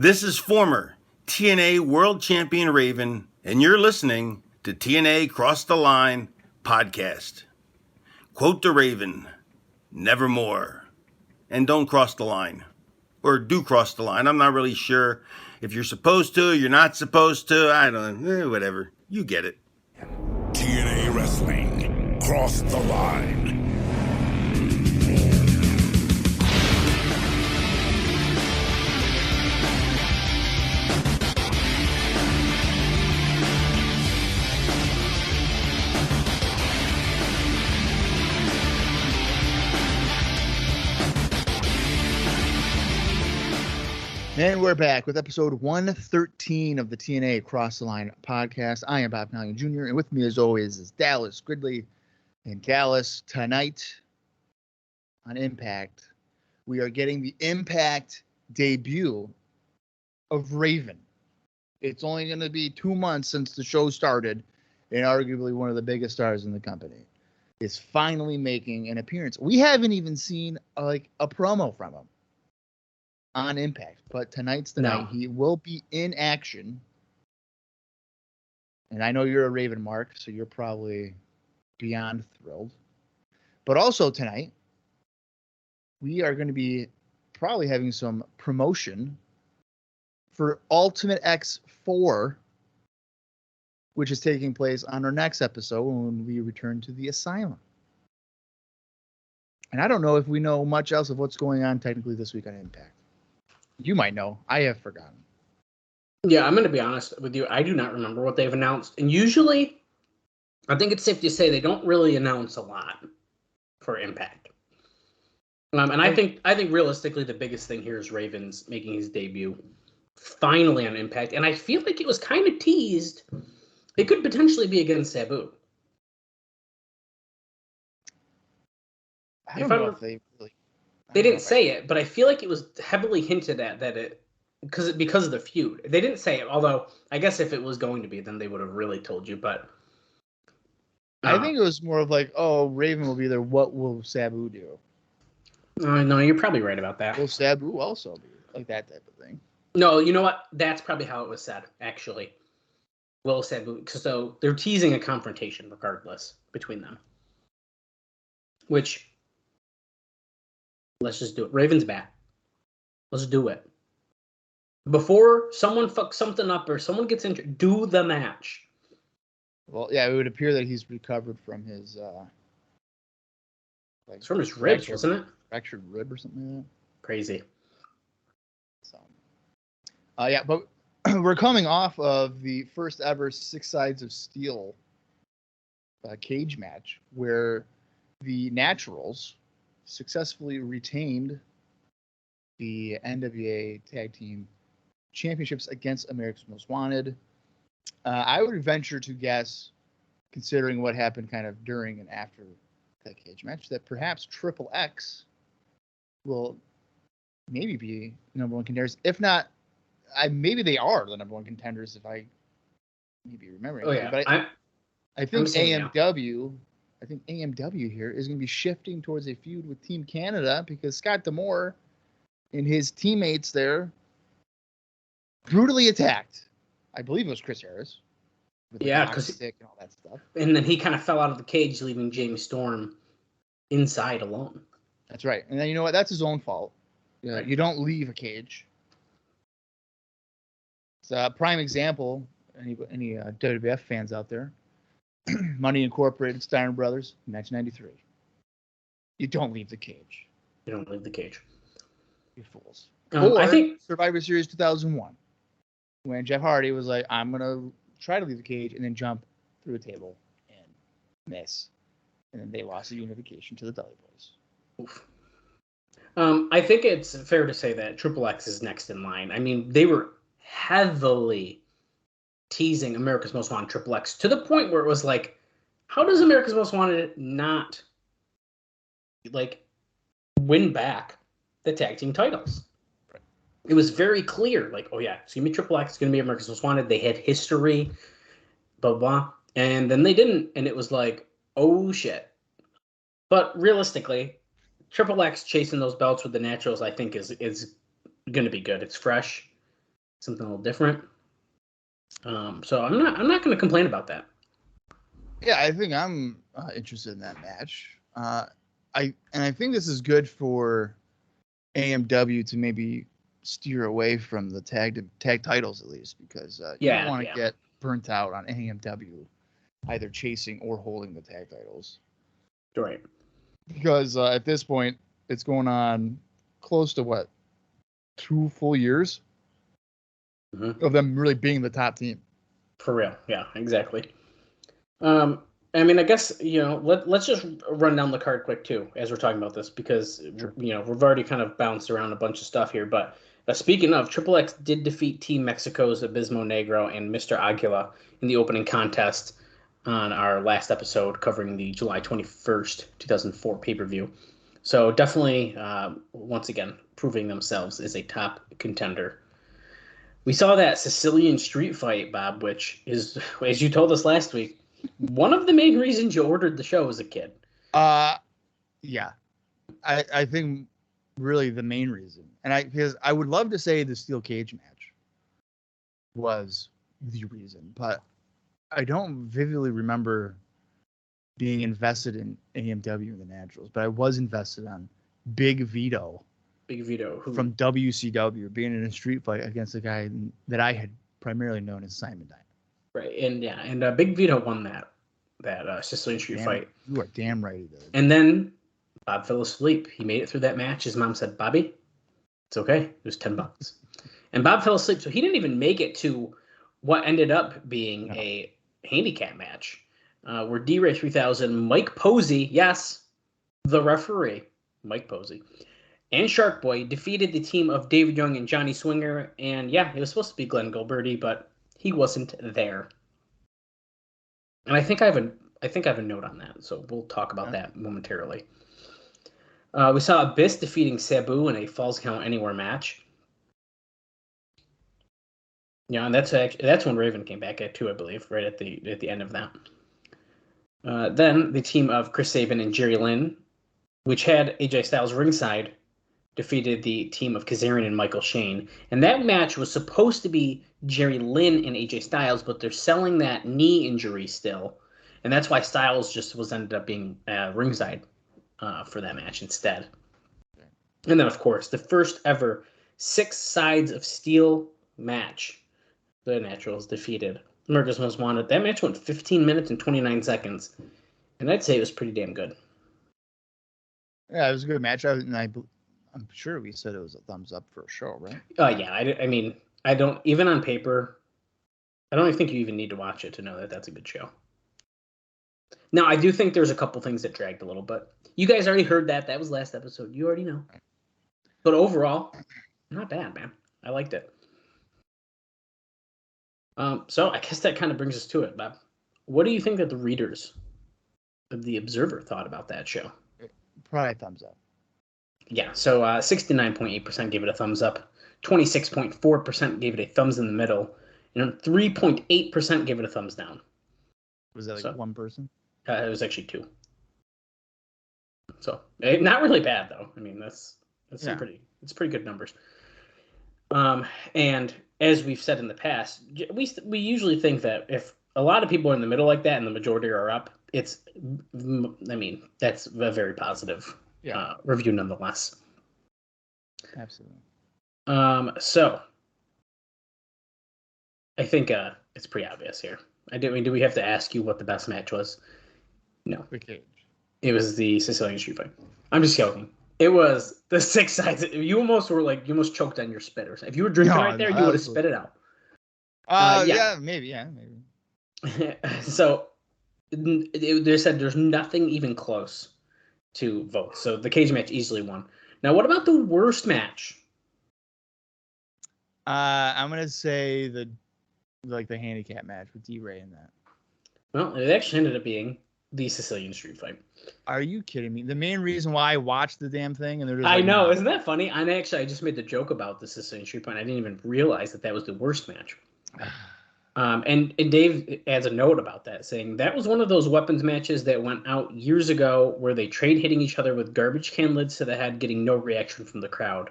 This is former TNA World Champion Raven, and you're listening to TNA Cross the Line podcast. Quote the Raven, nevermore. And don't cross the line. Or do cross the line. I'm not really sure if you're supposed to, you're not supposed to. I don't know. Whatever. You get it. TNA Wrestling. Cross the Line. And we're back with episode 113 of the TNA Cross the Line podcast. I am Colling Jr. and with me as always is Dallas, Gridley, and Gallus. Tonight on Impact, we are getting the Impact debut of Raven. It's only going to be 2 months since the show started, and arguably one of the biggest stars in the company is finally making an appearance. We haven't even seen a promo from him on Impact, but tonight's the night. He will be in action, and I know you're a Raven, Mark, so you're probably beyond thrilled. But also tonight, we are going to be probably having some promotion for Ultimate X4, which is taking place on our next episode when we return to the Asylum. And I don't know if we know much else of what's going on technically this week on Impact. You might know. I have forgotten. Yeah, I'm going to be honest with you. I do not remember what they've announced. And usually, I think it's safe to say they don't really announce a lot for Impact. And I think realistically, the biggest thing here is Raven's making his debut finally on Impact. And I feel like it was kind of teased. It could potentially be against Sabu. I don't know if they really... They didn't say it, but I feel like it was heavily hinted at that it because of the feud. They didn't say it, although I guess if it was going to be, then they would have really told you. But I think it was more of like, oh, Raven will be there. What will Sabu do? No, you're probably right about that. Will Sabu also be like that type of thing? No, you know what? That's probably how it was said. Actually, Will Sabu. So they're teasing a confrontation, regardless, between them. Which. Let's just do it. Raven's back. Let's do it. Before someone fucks something up or someone gets injured, do the match. Well, yeah, it would appear that he's recovered from his... it's from his ribs, wasn't it? Fractured rib or something like that. Crazy. So, yeah, but we're coming off of the first ever Six Sides of Steel cage match where the Naturals successfully retained the NWA Tag Team Championships against America's Most Wanted. I would venture to guess, considering what happened kind of during and after that cage match, that perhaps Triple X will maybe be the number one contenders. If not, maybe they are the number one contenders if I maybe remember. Oh, yeah. But I think AMW... I think AMW here is going to be shifting towards a feud with Team Canada because Scott D'Amore and his teammates there brutally attacked. I believe it was Chris Harris. Yeah, because stick and all that stuff. And then he kind of fell out of the cage, leaving James Storm inside alone. That's right. And then you know what? That's his own fault. Right. You don't leave a cage. It's a prime example. Any WWF fans out there? Money Incorporated, Steiner Brothers, 1993. You don't leave the cage. You don't leave the cage. You fools. I think Survivor Series 2001, when Jeff Hardy was like, I'm going to try to leave the cage and then jump through a table and miss. And then they lost the unification to the Dudley Boys. Oof. I think it's fair to say that Triple X is next in line. I mean, they were heavily teasing America's Most Wanted Triple X to the point where it was like, how does America's Most Wanted not win back the tag team titles? Right. It was very clear, oh yeah, it's gonna be Triple X, it's gonna be America's Most Wanted. They had history, blah blah, and then they didn't, and it was like, oh shit. But realistically, Triple X chasing those belts with the Naturals, I think is going to be good. It's fresh. something a little different. So I'm not going to complain about that. Yeah, I think I'm interested in that match. I think this is good for AMW to maybe steer away from the tag titles, at least, because you don't want to get burnt out on AMW either chasing or holding the tag titles. Right. Because at this point, it's going on close to 2 full years of them really being the top team. For real. Yeah, exactly. I mean, I guess, let's just run down the card quick, too, as we're talking about this, because, we've already kind of bounced around a bunch of stuff here. But speaking of, Triple X did defeat Team Mexico's Abismo Negro and Mr. Aguila in the opening contest on our last episode covering the July 21st, 2004 pay-per-view. So definitely, once again, proving themselves as a top contender. We saw that Sicilian street fight, Bob, which is, as you told us last week, one of the main reasons you ordered the show as a kid. Yeah. I think really the main reason. And because I would love to say the steel cage match was the reason, but I don't vividly remember being invested in AMW and the Naturals, but I was invested on Big Vito. Big Vito, who from WCW, being in a street fight against a guy that I had primarily known as Simon Dynamite. Right, and Big Vito won that Sicilian street fight. You are damn right he did. And then Bob fell asleep. He made it through that match. His mom said, "Bobby, it's okay. It was $10." And Bob fell asleep, so he didn't even make it to what ended up being a handicap match, where D-Ray 3000, Mike Posey, yes, the referee, Mike Posey, and Shark Boy defeated the team of David Young and Johnny Swinger. And yeah, it was supposed to be Glenn Gilberti, but he wasn't there. And I think I have a note on that, so we'll talk about that momentarily. We saw Abyss defeating Sabu in a Falls Count Anywhere match. Yeah, and that's when Raven came back at 2, I believe, right at the end of that. Then the team of Chris Sabin and Jerry Lynn, which had AJ Styles ringside, defeated the team of Kazarian and Michael Shane. And that match was supposed to be Jerry Lynn and AJ Styles, but they're selling that knee injury still. And that's why Styles ended up being ringside for that match instead. And then, of course, the first ever 6 Sides of Steel match. The Naturals defeated America's Most Wanted. That match went 15 minutes and 29 seconds. And I'd say it was pretty damn good. Yeah, it was a good match. I'm sure we said it was a thumbs up for a show, right? Yeah. I mean, I don't, even on paper, I don't even think you even need to watch it to know that that's a good show. Now, I do think there's a couple things that dragged a little, but you guys already heard that. That was last episode. You already know. But overall, not bad, man. I liked it. So I guess that kind of brings us to it, Bob. What do you think that the readers of The Observer thought about that show? Probably a thumbs up. Yeah, so 69.8% gave it a thumbs up, 26.4% gave it a thumbs in the middle, and 3.8% gave it a thumbs down. Was that like one person? It was actually 2. So not really bad though. I mean, that's pretty good numbers. And as we've said in the past, we usually think that if a lot of people are in the middle like that and the majority are up, that's a very positive review nonetheless. Absolutely. So I think it's pretty obvious here. Do we have to ask you what the best match was? No. The cage. It was the Sicilian street fight. I'm just joking. It was the 6 sides. You almost choked on your spit or something. If you were drinking right there, you would have spit it out. Maybe. So they said there's nothing even close to votes. So the cage match easily won. Now, what about the worst match? I'm gonna say the handicap match with D-Ray in that. Well, it actually ended up being the Sicilian street fight. Are you kidding me? The main reason why I watched the damn thing and I know, isn't that funny? I just made the joke about the Sicilian street fight. I didn't even realize that was the worst match. And Dave adds a note about that, saying that was one of those weapons matches that went out years ago where they trade hitting each other with garbage can lids to the head, getting no reaction from the crowd.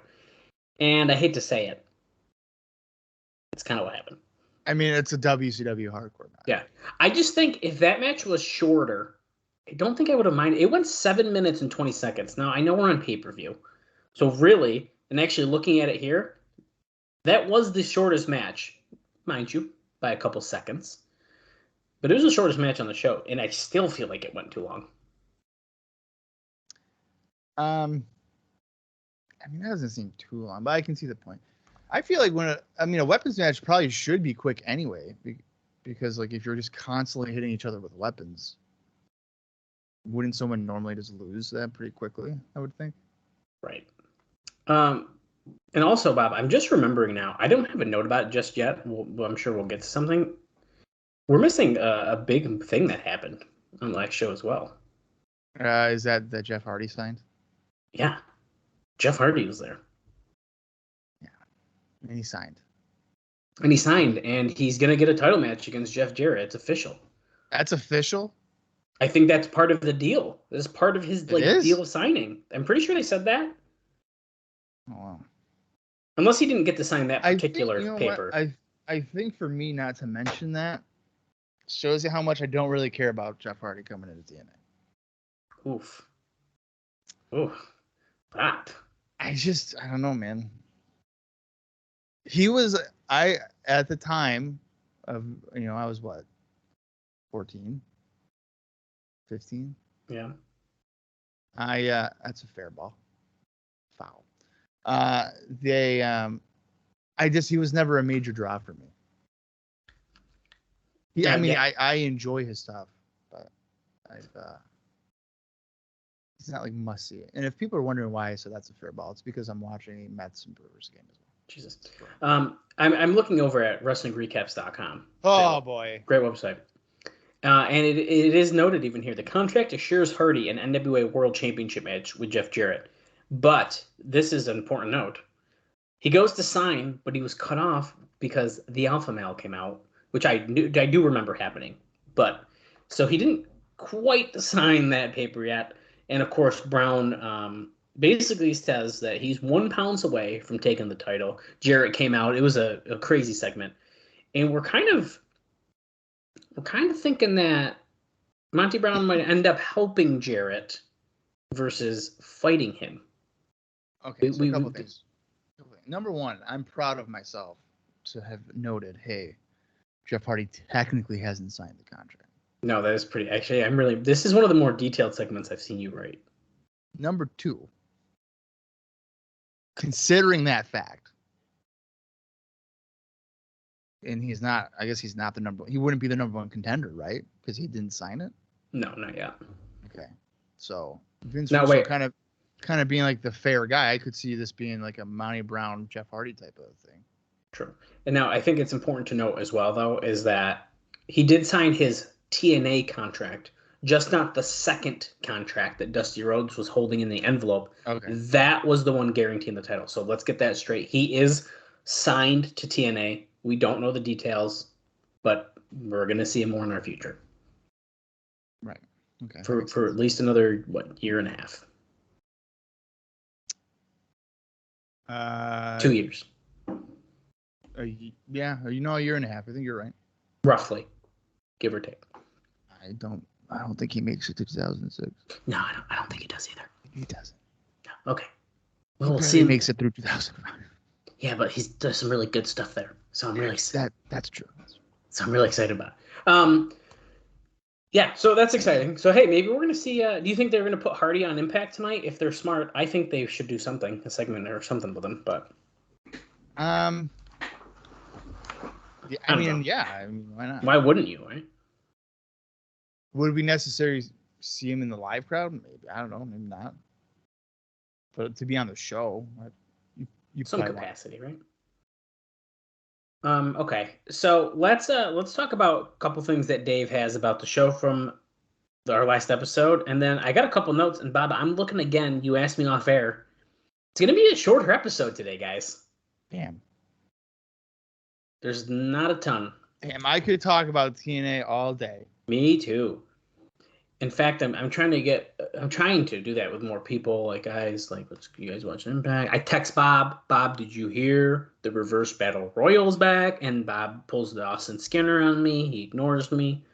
And I hate to say it, That's kind of what happened. I mean, it's a WCW hardcore match. Yeah. I just think if that match was shorter, I don't think I would have minded. It went 7 minutes and 20 seconds. Now, I know we're on pay-per-view. So really, and actually looking at it here, that was the shortest match, mind you, by a couple seconds. But it was the shortest match on the show, and I still feel like it went too long. I mean, that doesn't seem too long, but I can see the point. I feel like a weapons match probably should be quick anyway, because like if you're just constantly hitting each other with weapons, wouldn't someone normally just lose that pretty quickly? I would think. Right. And also, Bob, I'm just remembering now. I don't have a note about it just yet. I'm sure we'll get to something. We're missing a big thing that happened on the last show as well. Is that Jeff Hardy signed? Yeah, Jeff Hardy was there. Yeah, and he signed. And he's gonna get a title match against Jeff Jarrett. It's official. That's official? I think that's part of the deal. This is part of his deal of signing. I'm pretty sure they said that. Oh, wow. Unless he didn't get to sign that particular paper. I think for me not to mention that shows you how much I don't really care about Jeff Hardy coming into TNA. Oof. That. I don't know, man. He was, at the time of, I was what? 14? 15? Yeah. That's a fair ball. Foul. He was never a major draw for me. I enjoy his stuff, but he's not like must see. And if people are wondering why I said that's a fair ball, it's because I'm watching a Mets and Brewers game as well. Jesus. I'm looking over at WrestlingRecaps.com. Oh boy, great website. And it is noted even here, the contract assures Hardy an NWA World Championship match with Jeff Jarrett. But this is an important note. He goes to sign, but he was cut off because the Alpha Male came out, which I do remember happening. But so he didn't quite sign that paper yet. And of course, Brown basically says that he's 1 pound away from taking the title. Jarrett came out. It was a crazy segment. And we're kind of thinking that Monty Brown might end up helping Jarrett versus fighting him. Okay, so a couple things. Number one, I'm proud of myself to have noted, hey, Jeff Hardy technically hasn't signed the contract. No, that is pretty. Actually, this is one of the more detailed segments I've seen you write. Number two, considering that fact, and he's not the number one. He wouldn't be the number one contender, right? Because he didn't sign it? No, not yet. Okay. So Vince Russo wait. kind of being like the fair guy, I could see this being like a Monty Brown, Jeff Hardy type of thing. True. And now I think it's important to note as well, though, is that he did sign his TNA contract, just not the second contract that Dusty Rhodes was holding in the envelope. Okay. That was the one guaranteeing the title. So let's get that straight. He is signed to TNA. We don't know the details, but we're going to see him more in our future. Right. Okay. For at least another, year and a half? 2 years. Yeah, a year and a half. I think you're right. Roughly, give or take. I don't think he makes it to 2006. No, I don't think he does either. He doesn't. No. Okay. Well, we'll see. He makes it through 2005. Yeah, but he does some really good stuff there. So I'm really that's true. So I'm really excited about it. Yeah, so that's exciting. So hey, maybe we're gonna see. Do you think they're gonna put Hardy on Impact tonight? If they're smart, I think they should do something, a segment or something with him. But yeah, I mean, why not? Why wouldn't you? Right? Would it be necessary to see him in the live crowd? Maybe, I don't know, maybe not. But to be on the show, you some capacity, right? Okay, so let's talk about a couple things that Dave has about the show from our last episode, and then I got a couple notes. And Bob, I'm looking again. You asked me off air. It's gonna be a shorter episode today, guys. Damn. There's not a ton. Damn, I could talk about TNA all day. Me too. In fact, I'm trying to do that with more people. Like, guys, like, you guys watch Impact? I text Bob. Bob, did you hear the Reverse Battle Royal's back? And Bob pulls the Austin Skinner on me. He ignores me.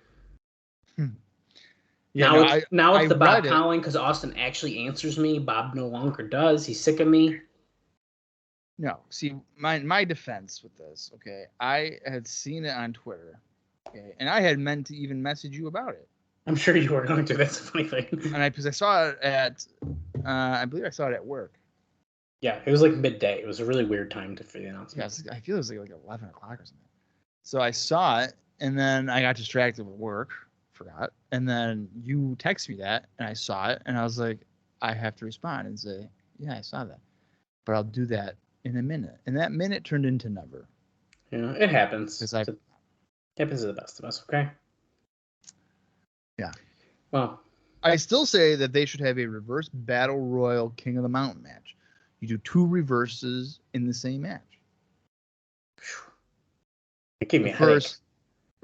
Yeah, now it's the Bob read Colling because Austin actually answers me. Bob no longer does. He's sick of me. No, see, my defense with this, okay, I had seen it on Twitter, okay, and I had meant to even message you about it. I'm sure you were going to. That's a funny thing. And because I saw it at, I believe I saw it at work. Yeah, it was like midday. It was a really weird time for the announcement. Yeah, I feel it was like 11 o'clock or something. So I saw it, and then I got distracted with work, forgot, and then you text me that, and I saw it, and I was like, I have to respond and say, yeah, I saw that, but I'll do that in a minute. And that minute turned into never. Yeah, it happens. It happens to the best of us, okay? Yeah. Well, I still say that they should have a reverse battle royal King of the Mountain match. You do 2 reverses in the same match. it gave me a headache.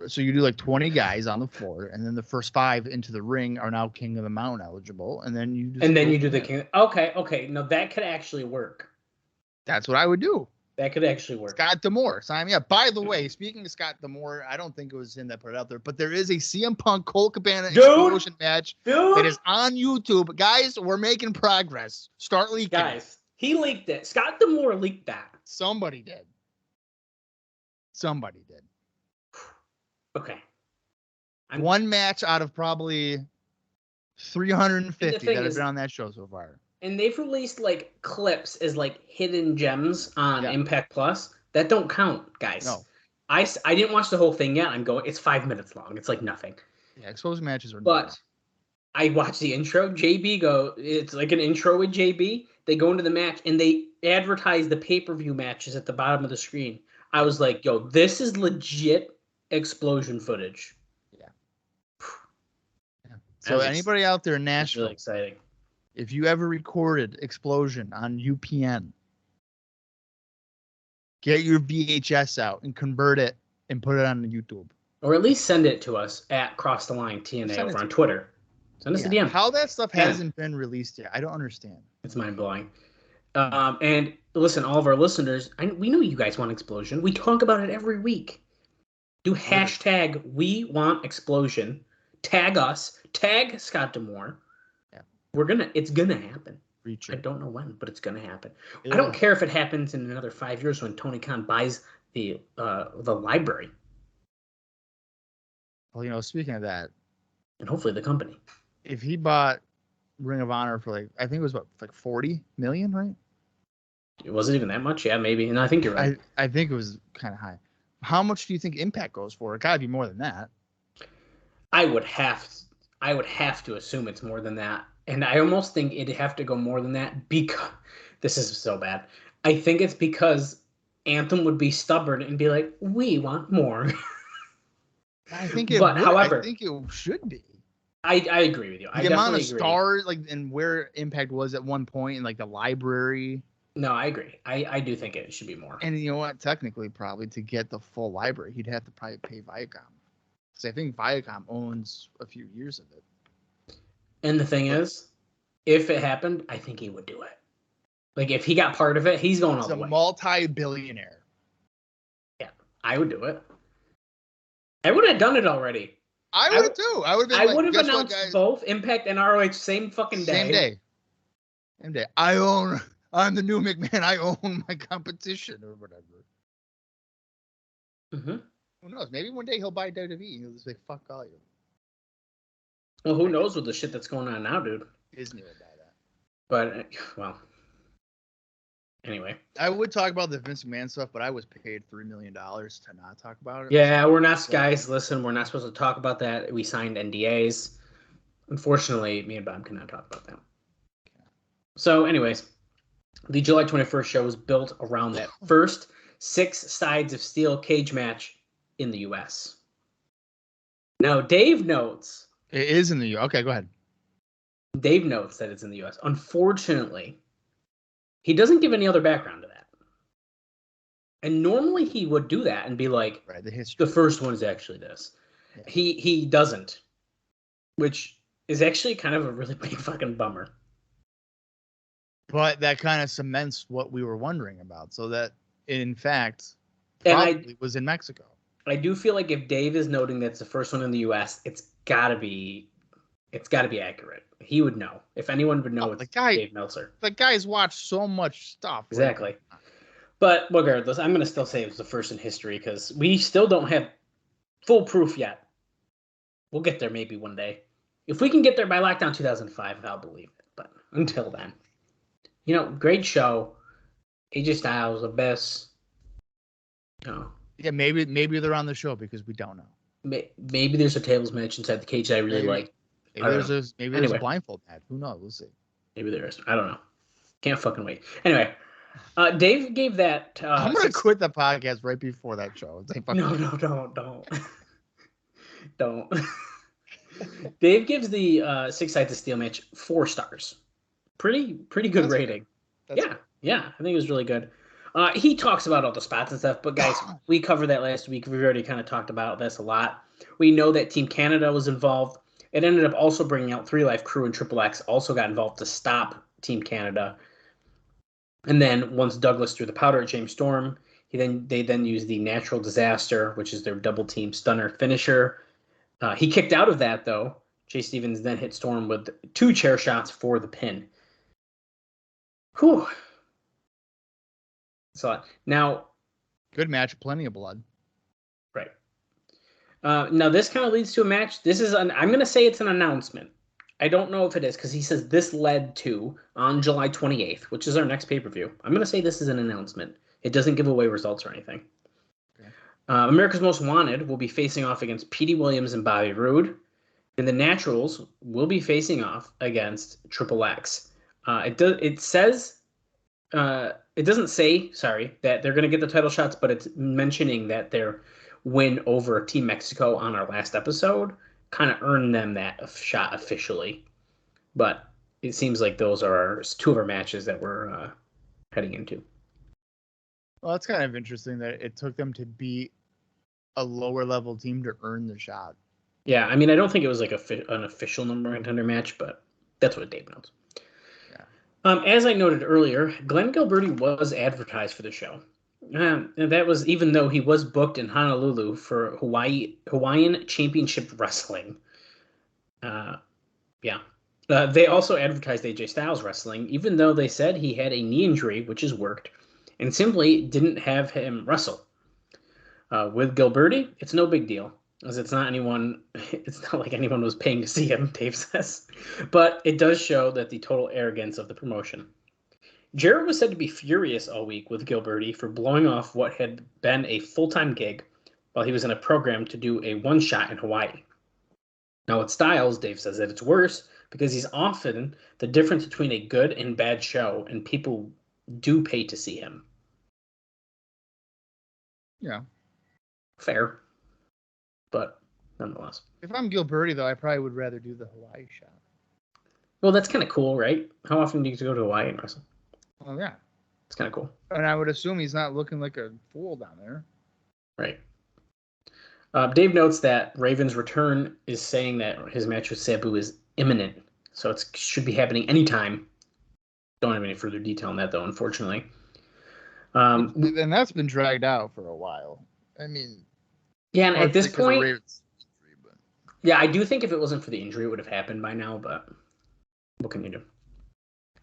So you do like 20 guys on the floor, and then the first 5 into the ring are now King of the Mountain eligible, and then you do the King. Okay. No, that could actually work. That's what I would do. That could actually work. Scott D'Amore. Sign me up. By the way, speaking of Scott D'Amore, I don't think it was him that put it out there, but there is a CM Punk Colt Cabana Explosion match that is on YouTube. Guys, we're making progress. Start leaking. Guys, he leaked it. Scott D'Amore leaked that. Somebody did. Okay. One match out of probably 350 that have been on that show so far. And they've released like clips as like hidden gems on Impact Plus. That don't count, guys. No. I didn't watch the whole thing yet. It's 5 minutes long. It's like nothing. Yeah, exposed matches are But I watched the intro. It's like an intro with JB. They go into the match and they advertise the pay-per-view matches at the bottom of the screen. I was like, yo, this is legit Explosion footage. Yeah. So anybody out there in Nashville, really exciting. If you ever recorded Explosion on UPN, get your VHS out and convert it and put it on YouTube. Or at least send it to us at Cross the Line TNA over on Twitter. Send us a DM. How that stuff hasn't been released yet, I don't understand. It's mind-blowing. And listen, all of our listeners, we know you guys want Explosion. We talk about it every week. Do hashtag We Want Explosion. Tag us. Tag Scott D'Amore. Yeah. It's gonna happen. I don't know when, but it's gonna happen. I don't care if it happens in another 5 years when Tony Khan buys the library. Well, speaking of that, and hopefully the company. If he bought Ring of Honor for I think it was like 40 million, right? Was it even that much? Yeah, maybe. And I think you're right. I think it was kind of high. How much do you think Impact goes for? It gotta be more than that. I would have to assume it's more than that. And I almost think it'd have to go more than that because this is so bad. I think it's because Anthem would be stubborn and be like, we want more. I think it I think it should be. I agree with you. The amount of stars, and where Impact was at one point, and the library. No, I agree. I do think it should be more. And you know what? Technically, probably to get the full library, he'd have to probably pay Viacom. Because I think Viacom owns a few years of it. And the thing is, if it happened, I think he would do it. If he got part of it, he's going all the way. He's a multi-billionaire. Yeah, I would do it. I would have done it already. I would have too. I would have announced both Impact and ROH same fucking day. Same day. I'm the new McMahon. I own my competition or whatever. Mm-hmm. Who knows? Maybe one day he'll buy WWE and he'll just say, fuck all you. Well, who knows with the shit that's going on now, dude? Disney would buy that. But, anyway. I would talk about the Vince McMahon stuff, but I was paid $3 million to not talk about it. Yeah, we're not, guys, listen, we're not supposed to talk about that. We signed NDAs. Unfortunately, me and Bob cannot talk about that. Okay. So, anyways, the July 21st show was built around that first 6 sides of steel cage match in the U.S. Now, Dave notes... It is in the U.S. Okay, go ahead. Dave notes that it's in the U.S. Unfortunately, he doesn't give any other background to that. And normally he would do that and be like, right, the history. The first one is actually this. Yeah. He doesn't, which is actually kind of a really big fucking bummer. But that kind of cements what we were wondering about. So that, in fact, And probably was in Mexico. I do feel like if Dave is noting that's the first one in the U.S., it's gotta be accurate. He would know. If anyone would know, it's Dave Meltzer. The guy's watched so much stuff. Exactly. But regardless, I'm going to still say it was the first in history because we still don't have full proof yet. We'll get there maybe one day. If we can get there by Lockdown 2005, I'll believe it. But until then, great show. AJ Styles, the best. Yeah, maybe they're on the show because we don't know. Maybe there's a tables match inside the cage that I really like. Maybe there's a blindfold match. Who knows? We'll see. Maybe there is. I don't know. Can't fucking wait. Anyway, Dave gave that. I'm gonna quit the podcast right before that show. No, don't. Dave gives the 6 Sides of Steel match 4 stars. Pretty good rating. Yeah. I think it was really good. He talks about all the spots and stuff, but guys, we covered that last week. We've already kind of talked about this a lot. We know that Team Canada was involved. It ended up also bringing out 3 Live Crew and Triple X also got involved to stop Team Canada. And then once Douglas threw the powder at James Storm, they then used the Natural Disaster, which is their double team stunner finisher. He kicked out of that though. Jay Stevens then hit Storm with 2 chair shots for the pin. Whew. So now, good match, plenty of blood. Right. Now this kind of leads to a match. I'm going to say it's an announcement. I don't know if it is because he says this led to on July 28th, which is our next pay-per-view. I'm going to say this is an announcement. It doesn't give away results or anything. Okay. America's Most Wanted will be facing off against Petey Williams and Bobby Roode. And the Naturals will be facing off against Triple X. It doesn't say, that they're going to get the title shots, but it's mentioning that their win over Team Mexico on our last episode kind of earned them that shot officially. But it seems like those are 2 of our matches that we're heading into. Well, that's kind of interesting that it took them to beat a lower level team to earn the shot. Yeah, I mean, I don't think it was like an official number contender match, but that's what Dave knows. Yeah. As I noted earlier, Glenn Gilberti was advertised for the show. And that was even though he was booked in Honolulu for Hawaiian Championship Wrestling. They also advertised AJ Styles Wrestling, even though they said he had a knee injury, which has worked, and simply didn't have him wrestle. With Gilberti, it's no big deal, as it's not like anyone was paying to see him, Dave says. But it does show that the total arrogance of the promotion. Jarrett was said to be furious all week with Gilberti for blowing off what had been a full-time gig while he was in a program to do a one-shot in Hawaii. Now with Styles, Dave says that it's worse because he's often the difference between a good and bad show, and people do pay to see him. Yeah. Fair. But nonetheless. If I'm Gilberti, though, I probably would rather do the Hawaii shot. Well, that's kind of cool, right? How often do you get to go to Hawaii and wrestle? Oh, yeah. It's kind of cool. And I would assume he's not looking like a fool down there. Right. Dave notes that Raven's return is saying that his match with Sabu is imminent. So it should be happening anytime. Don't have any further detail on that, though, unfortunately. And that's been dragged out for a while. I mean... Yeah, and at this point... Yeah, I do think if it wasn't for the injury, it would have happened by now, but what can you do?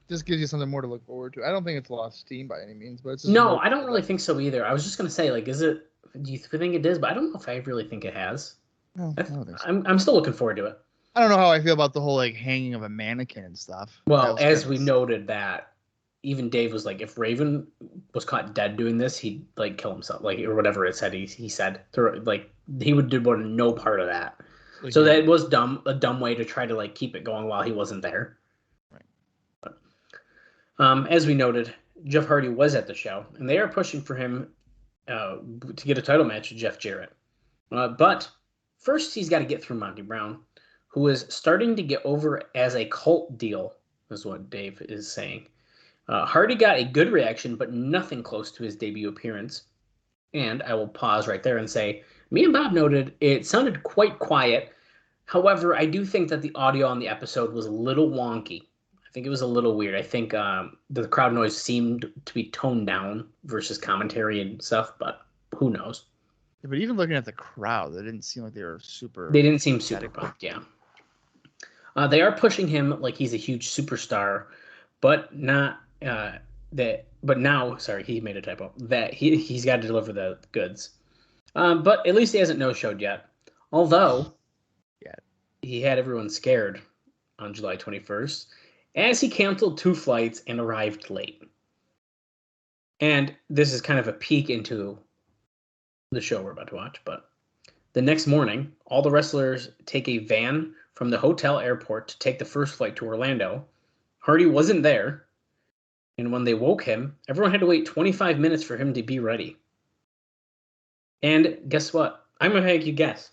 Just gives you something more to look forward to. I don't think it's lost steam by any means, but it's just no, I don't really think so either. I was just gonna say, like, is it? Do you think it is? But I don't know if I really think it has. No, I don't think so. I'm still looking forward to it. I don't know how I feel about the whole like hanging of a mannequin and stuff. Well, as we noted that, even Dave was like, if Raven was caught dead doing this, he'd like kill himself, like or whatever it said. He said, like he would do no part of that. Like, so that was a dumb way to try to like keep it going while he wasn't there. As we noted, Jeff Hardy was at the show, and they are pushing for him to get a title match with Jeff Jarrett. But first, he's got to get through Monty Brown, who is starting to get over as a cult deal, is what Dave is saying. Hardy got a good reaction, but nothing close to his debut appearance. And I will pause right there and say, me and Bob noted it sounded quite quiet However, I do think that the audio on the episode was a little wonky. I think it was a little weird. I think the crowd noise seemed to be toned down versus commentary and stuff, but who knows? Yeah, but even looking at the crowd, they didn't seem like they were super. They didn't seem super pumped, yeah. They are pushing him like he's a huge superstar, but not that. But now, sorry, he made a typo. That he's got to deliver the goods. But at least he hasn't no-showed yet. Although, he had everyone scared on July 21st, as he canceled 2 flights and arrived late. And this is kind of a peek into the show we're about to watch, but the next morning, all the wrestlers take a van from the hotel airport to take the first flight to Orlando. Hardy wasn't there, and when they woke him, everyone had to wait 25 minutes for him to be ready. And guess what? I'm going to make you guess.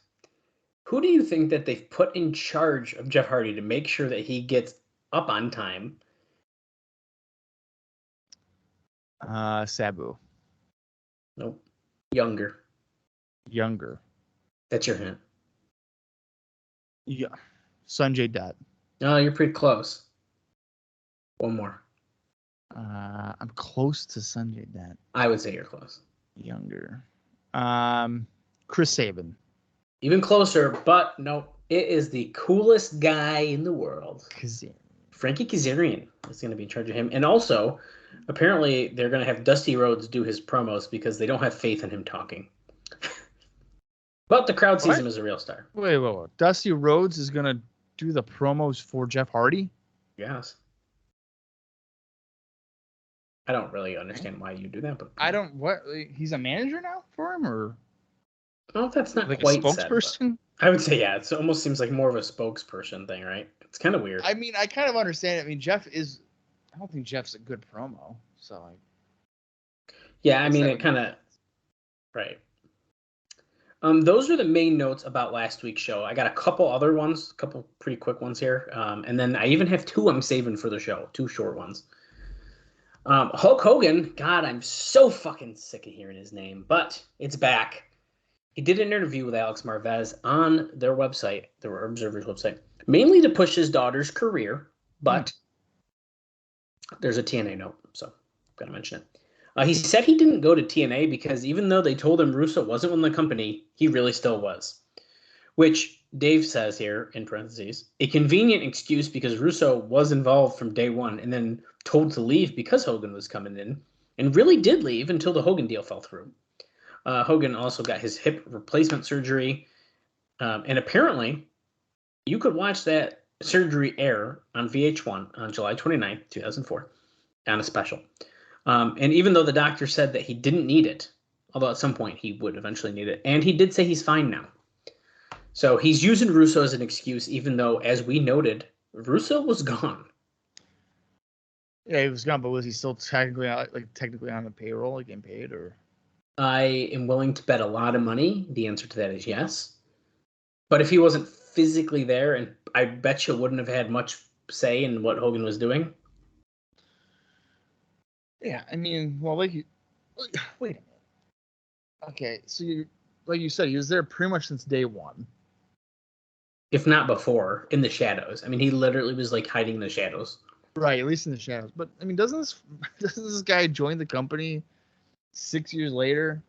Who do you think that they've put in charge of Jeff Hardy to make sure that he gets up on time? Sabu. Nope. Younger. That's your hint. Yeah. Sonjay Dutt. No, you're pretty close. One more. I'm close to Sonjay Dutt. I would say you're close. Younger. Chris Sabin. Even closer, but no, it is the coolest guy in the world. Kazarian. Frankie Kazarian is going to be in charge of him. And also, apparently, they're going to have Dusty Rhodes do his promos because they don't have faith in him talking. But the crowd sees him as a real star. Wait. Dusty Rhodes is going to do the promos for Jeff Hardy? Yes. I don't really understand why you do that, but he's a manager now for him, or? Well, that's not like quite a spokesperson. I would say, yeah. It almost seems like more of a spokesperson thing, right? It's kind of weird. I mean, I kind of understand it. I mean, I don't think Jeff's a good promo, so. Yeah, I mean, it kind of, right. Those are the main notes about last week's show. I got a couple other ones, a couple pretty quick ones here, and then I even have 2 I'm saving for the show, 2 short ones. Hulk Hogan, God, I'm so fucking sick of hearing his name, but it's back. He did an interview with Alex Marvez on their website, the Observer's website, mainly to push his daughter's career, but there's a TNA note, so I've got to mention it. He said he didn't go to TNA because even though they told him Russo wasn't on the company, he really still was. Which Dave says here, in parentheses, a convenient excuse because Russo was involved from day one and then told to leave because Hogan was coming in, and really did leave until the Hogan deal fell through. Hogan also got his hip replacement surgery, and apparently you could watch that surgery air on VH1 on July 29th, 2004, on a special. And even though the doctor said that he didn't need it, although at some point he would eventually need it, and he did say he's fine now. So he's using Russo as an excuse, even though, as we noted, Russo was gone. Yeah, he was gone, but was he still technically on the payroll, like getting paid, or? I am willing to bet a lot of money. The answer to that is yes. But if he wasn't physically there, and I bet you wouldn't have had much say in what Hogan was doing. Yeah, I mean, well, wait a minute. Okay, so like you said, he was there pretty much since day one. If not before, in the shadows. I mean, he literally was like hiding in the shadows. Right, at least in the shadows. But I mean, doesn't this guy join the company 6 years later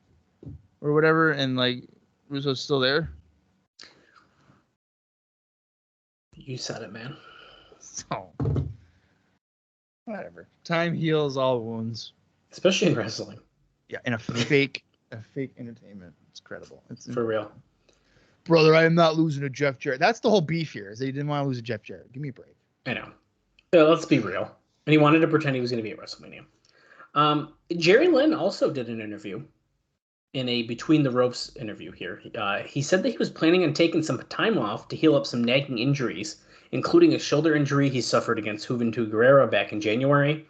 or whatever, and like Russo's still there? You said it, man. So whatever. Time heals all wounds. Especially in wrestling. Yeah, in a fake entertainment. It's credible. It's for real. Brother, I am not losing to Jeff Jarrett. That's the whole beef here, is that he didn't want to lose to Jeff Jarrett. Give me a break. I know. Let's be real. And he wanted to pretend he was going to be at WrestleMania. Jerry Lynn also did an interview, in a Between the Ropes interview here. He said that he was planning on taking some time off to heal up some nagging injuries, including a shoulder injury he suffered against Juventud Guerrero back in January,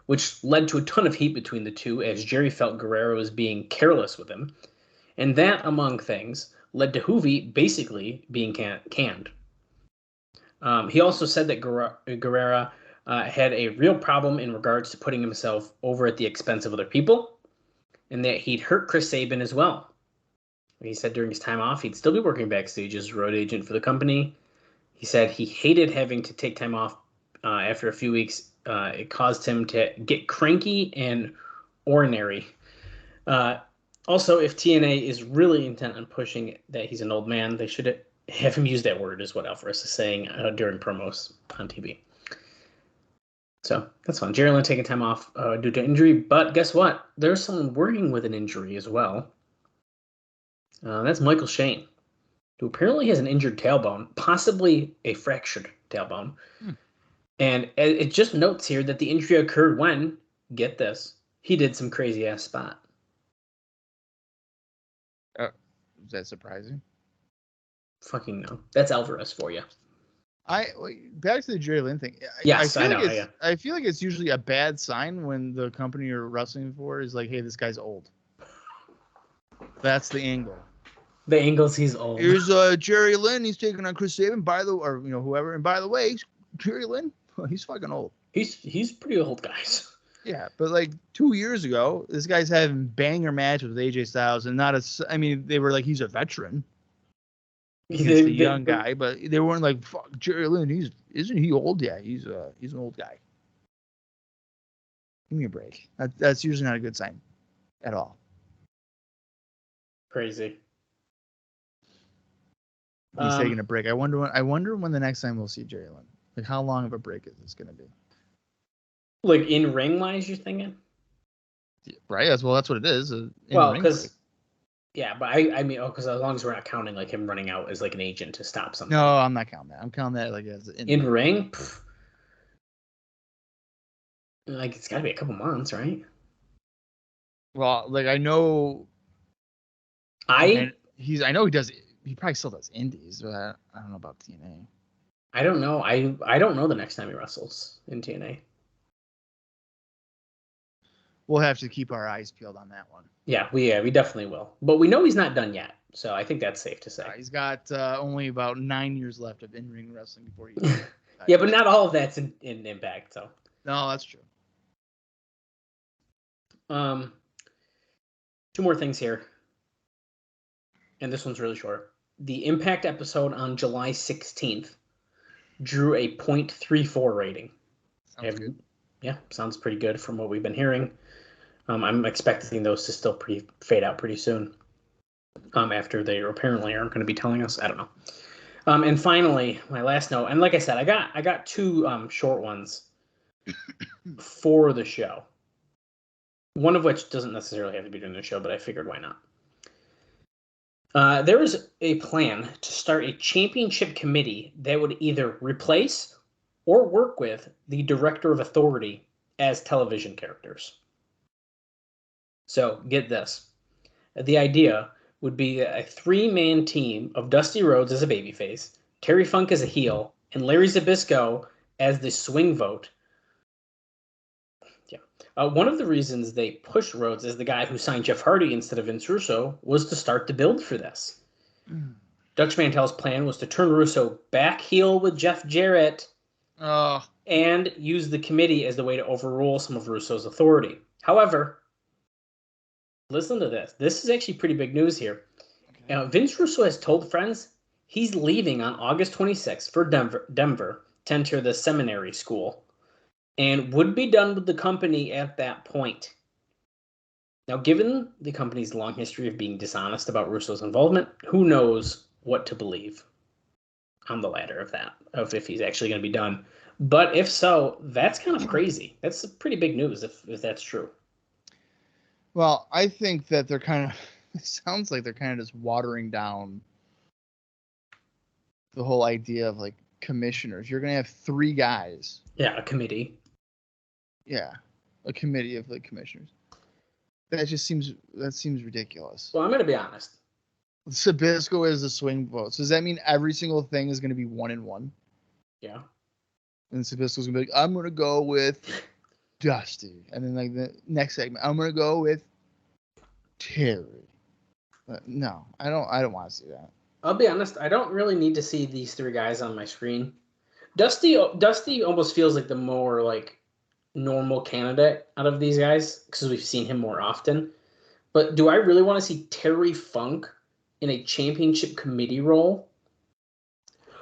which led to a ton of heat between the two as Jerry felt Guerrero was being careless with him. And that, among things, led to Juvi basically being canned. He also said that Guerrero had a real problem in regards to putting himself over at the expense of other people, and that he'd hurt Chris Sabin as well. He said during his time off, he'd still be working backstage as road agent for the company. He said he hated having to take time off after a few weeks. It caused him to get cranky and ornery. Also, if TNA is really intent on pushing that he's an old man, they should have him use that word, is what Alvarez is saying during promos on TV. So that's fun. Jerrelle taking time off due to injury, but guess what? There's someone working with an injury as well. That's Michael Shane, who apparently has an injured tailbone, possibly a fractured tailbone. And it just notes here that the injury occurred when, get this, he did some crazy-ass spot. Is that surprising? Fucking no. That's Alvarez for you. Back to the Jerry Lynn thing. Yes, I know. I feel like it's usually a bad sign when the company you're wrestling for is like, hey, this guy's old. That's the angle. The angles he's old. Here's Jerry Lynn. He's taking on Chris Sabin. Whoever. And by the way, Jerry Lynn, he's fucking old. He's pretty old, guys. Yeah, but like 2 years ago, this guy's having banger matches with AJ Styles, and they were like, he's a veteran. He's a young guy, but they weren't like, fuck Jerry Lynn. Isn't he old? Yeah, he's an old guy. Give me a break. That's usually not a good sign, at all. Crazy. He's taking a break. I wonder when the next time we'll see Jerry Lynn. Like, how long of a break is this going to be? Like, in ring wise, you're thinking? Yeah, right. That's what it is. Because because as long as we're not counting like him running out as like an agent to stop something. No, I'm not counting that. I'm counting that like as in ring. Like, it's got to be a couple months, right? Well, like I know. I know he does. He probably still does indies, but I don't know about TNA. I don't know. I don't know the next time he wrestles in TNA. We'll have to keep our eyes peeled on that one. Yeah, we definitely will. But we know he's not done yet, so I think that's safe to say. He's got only about 9 years left of in-ring wrestling before he. Yeah, but not all of that's in Impact. So. No, that's true. 2 more things here, and this one's really short. The Impact episode on July 16th drew a .34 rating. Sounds good. Yeah, sounds pretty good from what we've been hearing. I'm expecting those to still fade out pretty soon. After they apparently aren't going to be telling us. I don't know. And finally, my last note, and like I said, I got 2 short ones for the show. One of which doesn't necessarily have to be during the show, but I figured why not. There is a plan to start a championship committee that would either replace or work with the Director of Authority as television characters. So, get this. The idea would be a 3-man team of Dusty Rhodes as a babyface, Terry Funk as a heel, and Larry Zbyszko as the swing vote. Yeah. One of the reasons they pushed Rhodes as the guy who signed Jeff Hardy instead of Vince Russo was to start the build for this. Dutch Mantel's plan was to turn Russo back heel with Jeff Jarrett and use the committee as the way to overrule some of Russo's authority. However, listen to this. This is actually pretty big news here. Okay. Vince Russo has told friends he's leaving on August 26th for Denver to enter the seminary school and would be done with the company at that point. Now, given the company's long history of being dishonest about Russo's involvement, who knows what to believe on the ladder of that, of if he's actually going to be done. But if so, that's kind of crazy. That's pretty big news if that's true. Well, I think that they're it sounds like they're kind of just watering down the whole idea of like commissioners. You're going to have 3 guys. Yeah, a committee. Yeah, a committee of like commissioners. That seems ridiculous. Well, I'm going to be honest. Zbyszko is the swing vote. So does that mean every single thing is going to be 1-1? Yeah. And Zbyszko's going to be like, I'm going to go with Dusty. And then like the next segment, I'm going to go with Terry. No, I don't want to see that. I'll be honest. I don't really need to see these 3 guys on my screen. Dusty almost feels like the more like normal candidate out of these guys because we've seen him more often. But do I really want to see Terry Funk in a championship committee role.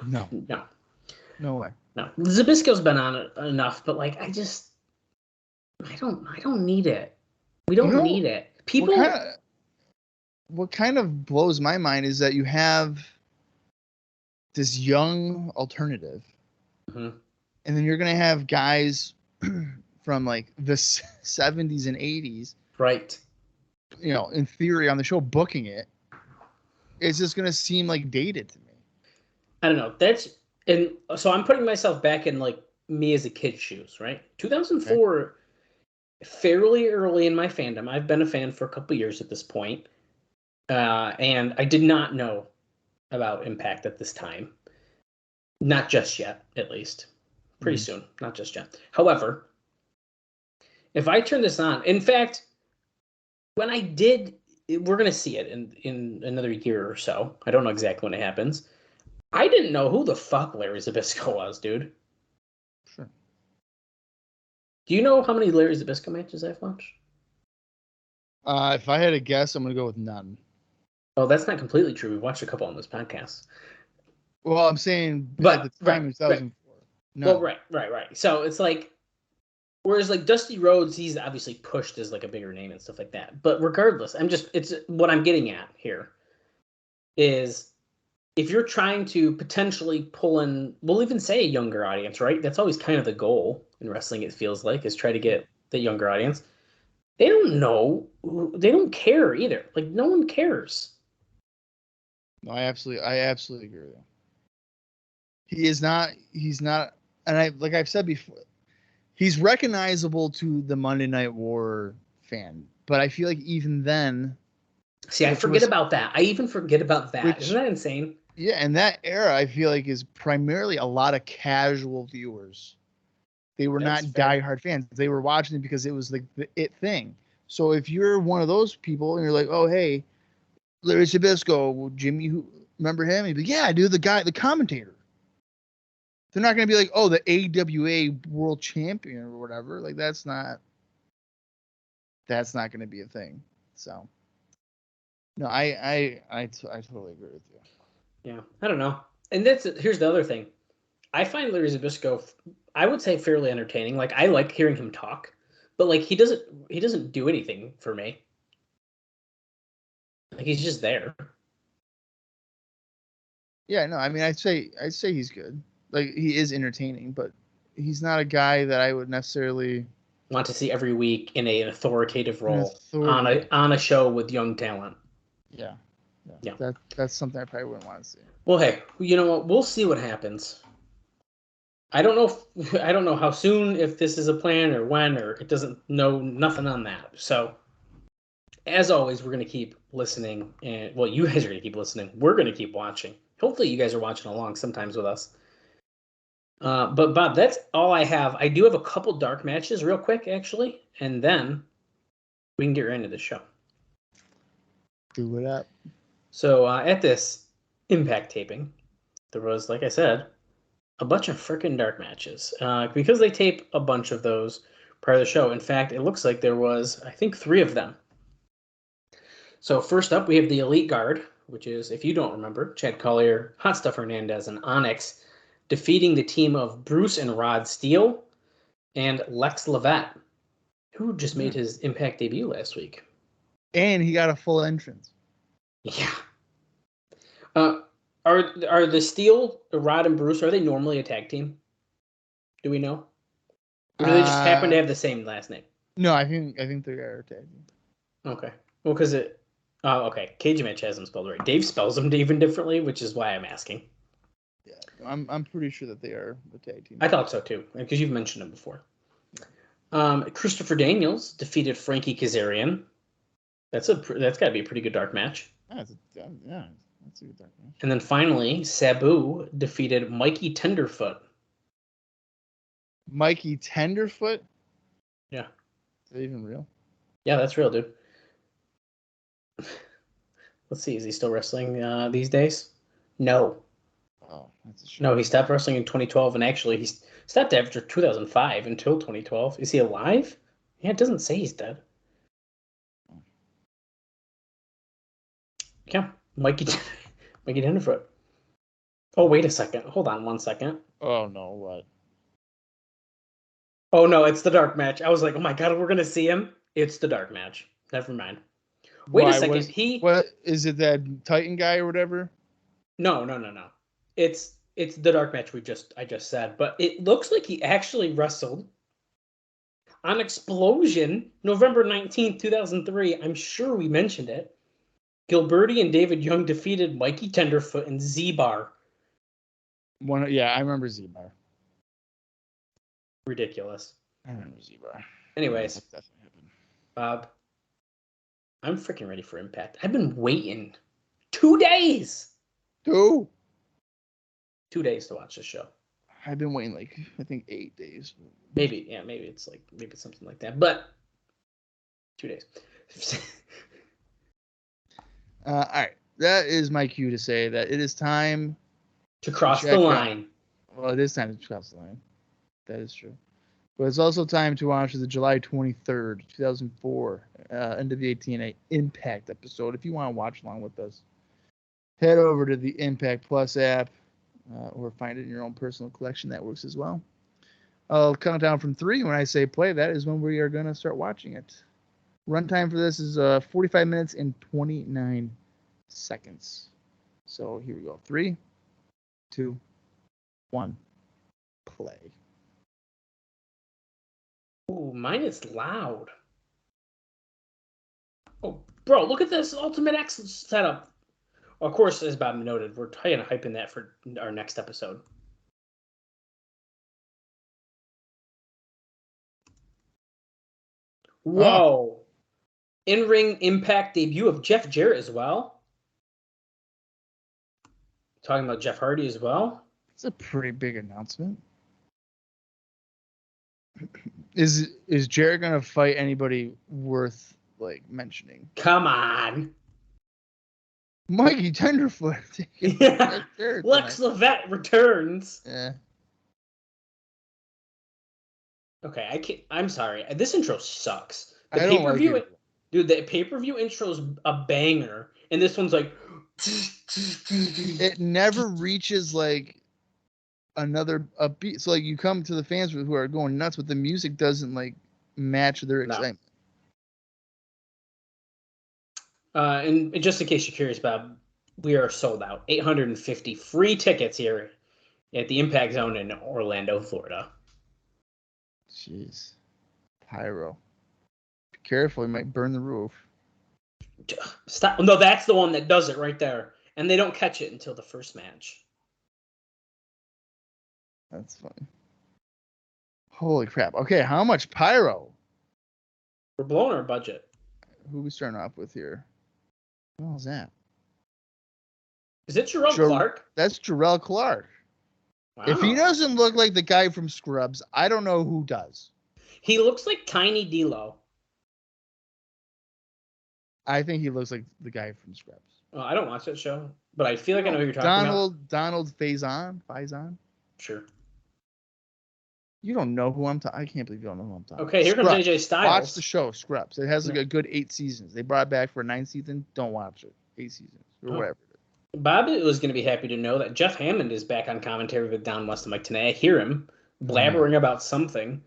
No way. No. Zbyszko's been on it enough, but like I don't need it. We don't need it. People What kind of blows my mind is that you have this young alternative, and then you're gonna have guys from like the 70s and 80s, right? You know, in theory, on the show booking it. It's just gonna seem like dated to me. I don't know. And so I'm putting myself back in like me as a kid's shoes, right? 2004, okay. Fairly early in my fandom. I've been a fan for a couple years at this point. And I did not know about Impact at this time. Not just yet, at least. Pretty soon. Not just yet. However, if I turn this on, in fact, when I did, we're going to see it in another year or so. I don't know exactly when it happens. I didn't know who the fuck Larry Zbyszko was, dude. Sure. Do you know how many Larry Zbyszko matches I've watched? If I had to guess, I'm going to go with none. Oh, that's not completely true. We watched a couple on this podcast. Well, I'm saying but at the time in 2004. No. Well, right. So it's like, whereas like Dusty Rhodes, he's obviously pushed as like a bigger name and stuff like that. But regardless, it's what I'm getting at here is if you're trying to potentially pull in, we'll even say a younger audience, right? That's always kind of the goal in wrestling, it feels like, is try to get the younger audience. They don't know. They don't care either. Like, no one cares. No, I absolutely agree with you. He's not, and I've said before, he's recognizable to the Monday Night War fan, but I feel like even then. See, I forget about that. I even forget about that. Isn't that insane? Yeah, and that era, I feel like, is primarily a lot of casual viewers. They were not diehard fans. They were watching it because it was like the it thing. So if you're one of those people and you're like, oh, hey, Larry Zbyszko, Jimmy, who remember him? He'd be like, yeah, I do, the commentator. They're not going to be like, oh, the AWA world champion or whatever. Like, that's not going to be a thing. So, no, I totally agree with you. Yeah, I don't know. And here's the other thing. I find Larry Zbyszko, I would say, fairly entertaining. Like, I like hearing him talk, but like he doesn't do anything for me. Like, he's just there. Yeah, no, I mean, I'd say he's good. Like, he is entertaining, but he's not a guy that I would necessarily want to see every week in an authoritative role on a show with young talent. Yeah. That's something I probably wouldn't want to see. Well, hey, you know what? We'll see what happens. I don't know how soon, if this is a plan or when, or it doesn't know nothing on that. So, as always, we're going to keep listening. And well, you guys are going to keep listening. We're going to keep watching. Hopefully you guys are watching along sometimes with us. But Bob, that's all I have. I do have a couple dark matches real quick, actually. And then we can get right into the show. Do it up. So at this Impact taping, there was, like I said, a bunch of freaking dark matches. Because they tape a bunch of those prior to the show. In fact, it looks like there was, I think, 3 of them. So first up, we have the Elite Guard, which is, if you don't remember, Chad Collier, Hot Stuff Hernandez, and Onyx defeating the team of Bruce and Rod Steele and Lex Levette, who just made his Impact debut last week. And he got a full entrance. Yeah. Are the Steele, Rod, and Bruce, are they normally a tag team? Do we know? Or do they just happen to have the same last name? No, I think they are a tag team. Okay. Well, because okay. Cage Match has them spelled right. Dave spells them even differently, which is why I'm asking. Yeah, I'm pretty sure that they are a tag team. I thought so too, because you've mentioned them before. Christopher Daniels defeated Frankie Kazarian. That's got to be a pretty good dark match. That's a good dark match. And then finally, Sabu defeated Mikey Tenderfoot. Mikey Tenderfoot? Yeah. Is that even real? Yeah, that's real, dude. Let's see. Is he still wrestling these days? No. Oh, that's a shame. No, he stopped wrestling in 2012, and actually he stopped after 2005 until 2012. Is he alive? Yeah, it doesn't say he's dead. Yeah. Mikey Tenderfoot. Oh, wait a second. Hold on 1 second. Oh no, what? Oh no, it's the dark match. I was like, oh my god, we're gonna see him. It's the dark match. Never mind. Wait a second. What is it? That Titan guy or whatever? No. It's the dark match I just said, but it looks like he actually wrestled on Explosion November 19th, 2003. I'm sure we mentioned it. Gilberti and David Young defeated Mikey Tenderfoot and Z-Bar. Yeah, I remember Z-Bar. Ridiculous. I remember Z-Bar. Anyways, Bob, I'm freaking ready for Impact. I've been waiting 2 days. 2 days to watch this show. I've been waiting I think 8 days. Maybe it's something like that. But 2 days. All right, that is my cue to say that it is time to cross the line. Well, it is time to cross the line. That is true. But it's also time to watch the July 23rd, 2004 NWA TNA Impact episode. If you want to watch along with us, head over to the Impact Plus app or find it in your own personal collection. That works as well. I'll count down from 3. When I say play, that is when we are going to start watching it. Runtime for this is 45 minutes and 29 seconds. So here we go. 3, 2, 1, play. Ooh, mine is loud. Oh, bro, look at this Ultimate X setup. Of course, as Bob noted, we're kind of hyping that for our next episode. Whoa. In-ring Impact debut of Jeff Jarrett as well. Talking about Jeff Hardy as well. It's a pretty big announcement. Is Jarrett gonna fight anybody worth mentioning? Come on, Mikey Tenderfoot. Yeah. Lex Levette returns. Yeah. Okay, I'm sorry. This intro sucks. The pay-per-view, dude. The pay-per-view intro's a banger, and this one's like. It never reaches another beat. So you come to the fans who are going nuts, but the music doesn't match their excitement. And just in case you're curious, Bob, we are sold out. 850 free tickets here at the Impact Zone in Orlando, Florida. Jeez. Pyro. Be careful, you might burn the roof. Stop. No, that's the one that does it right there. And they don't catch it until the first match. That's funny. Holy crap. Okay, how much pyro? We're blowing our budget. Who are we starting off with here? What the hell is that? Is it Jerrelle Clark? That's Jerrelle Clark. Wow. If he doesn't look like the guy from Scrubs, I don't know who does. He looks like Tiny D-Lo. I think he looks like the guy from Scrubs. Oh, I don't watch that show, but I feel like I know who you're talking about. Donald Faison? Sure. You don't know who I'm talking. I can't believe you don't know who I'm talking. Okay, here comes AJ Styles. Watch the show, Scrubs. It has a good 8 seasons. They brought it back for a 9th season. Don't watch it. 8 seasons or whatever. Bob was going to be happy to know that Jeff Hammond is back on commentary with Don West and Mike tonight. I hear him blabbering about something.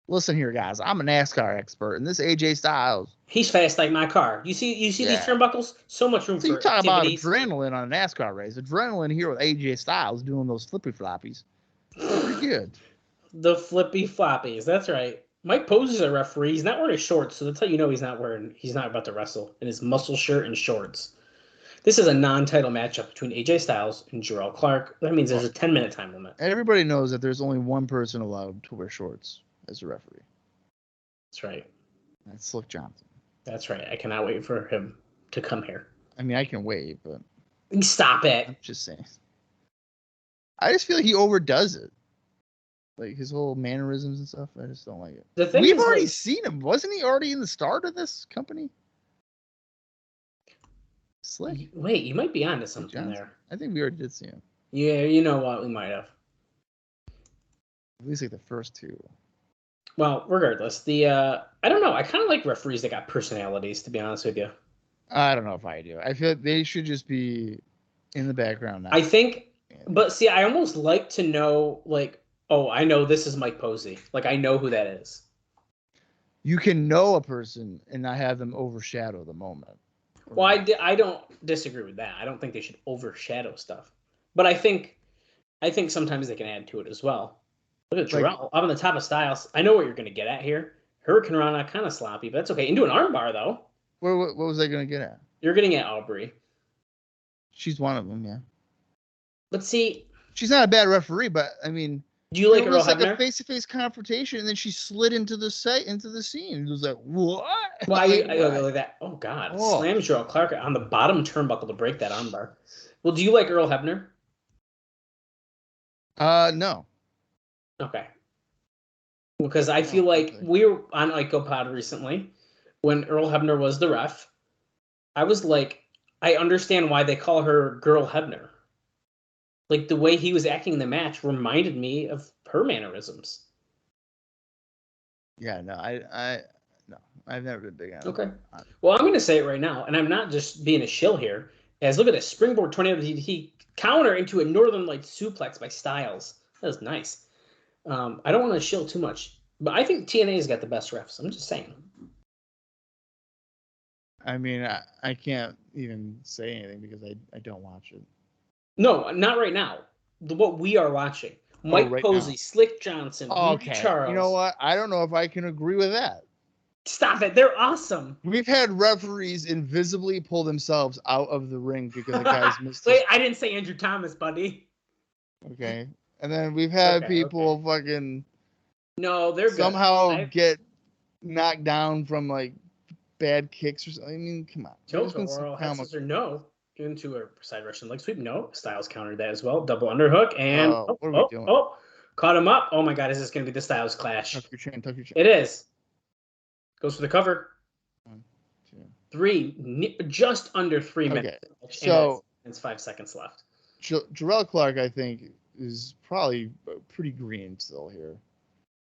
Listen here, guys. I'm a NASCAR expert, and this AJ Styles. He's fast like my car. You see these turnbuckles? So much room for you talk about adrenaline on a NASCAR race. Adrenaline here with AJ Styles doing those flippy floppies. Pretty good. The flippy floppies. That's right. Mike Pose is a referee. He's not wearing shorts, so that's how you know he's not about to wrestle in his muscle shirt and shorts. This is a non-title matchup between AJ Styles and Jerrelle Clark. That means there's a 10-minute time limit. Everybody knows that there's only one person allowed to wear shorts as a referee. That's right. That's Slick Johnson. That's right. I cannot wait for him to come here. I mean, I can wait, but... Stop it. I'm just saying. I just feel like he overdoes it. Like his whole mannerisms and stuff. I just don't like it. We've already seen him. Wasn't he already in the start of this company? Slick. Wait, you might be onto something there. I think we already did see him. Yeah, you know what? We might have. At least the first 2. Well, regardless, I don't know. I kind of like referees that got personalities, to be honest with you. I don't know if I do. I feel they should just be in the background now. I think, but see, I almost like to know, like, oh, I know this is Mike Posey. Like, I know who that is. You can know a person and not have them overshadow the moment. Well, I don't disagree with that. I don't think they should overshadow stuff. But I think sometimes they can add to it as well. Look at Jerrelle up on the top of Styles. I know what you're going to get at here. Hurricane Rana, kind of sloppy, but that's okay. Into an armbar, though. What was I going to get at? You're getting at Aubrey. She's one of them, yeah. But see... She's not a bad referee, but, I mean... Do you like Earl Hebner? It was like a face-to-face confrontation, and then she slid into the scene. It was like, what? Why? Like, I go like that. Oh, God. Slams Jerrelle Clark on the bottom turnbuckle to break that armbar. Well, do you like Earl Hebner? No. Okay. Because I feel like we were on IcoPod recently when Earl Hebner was the ref. I was like, I understand why they call her Girl Hebner. Like, the way he was acting in the match reminded me of her mannerisms. Yeah, no, I've never been big on it. Okay. Well, I'm going to say it right now, and I'm not just being a shill here. As look at this springboard tornado he counter into a Northern Light suplex by Styles. That was nice. I don't want to shill too much, but I think TNA's got the best refs. I'm just saying. I mean, I can't even say anything because I don't watch it. No, not right now. What we are watching. Mike Posey, now. Slick Johnson, okay. Charles. You know what? I don't know if I can agree with that. Stop it. They're awesome. We've had referees invisibly pull themselves out of the ring because the guys missed Wait, I didn't say Andrew Thomas, buddy. Okay. And then we've had people fucking... No, they're good. Somehow get knocked down from, like, bad kicks or something. I mean, come on. Choke or heads or no. Into a side Russian leg sweep. No. Styles countered that as well. Double underhook. And what are we doing? Caught him up. Oh my God, is this going to be the Styles clash? Tuck your chin. It is. Goes for the cover. 1, 2. 3, just under 3 minutes. So it's 5 seconds left. Jerrelle Clark, I think, is probably pretty green still here.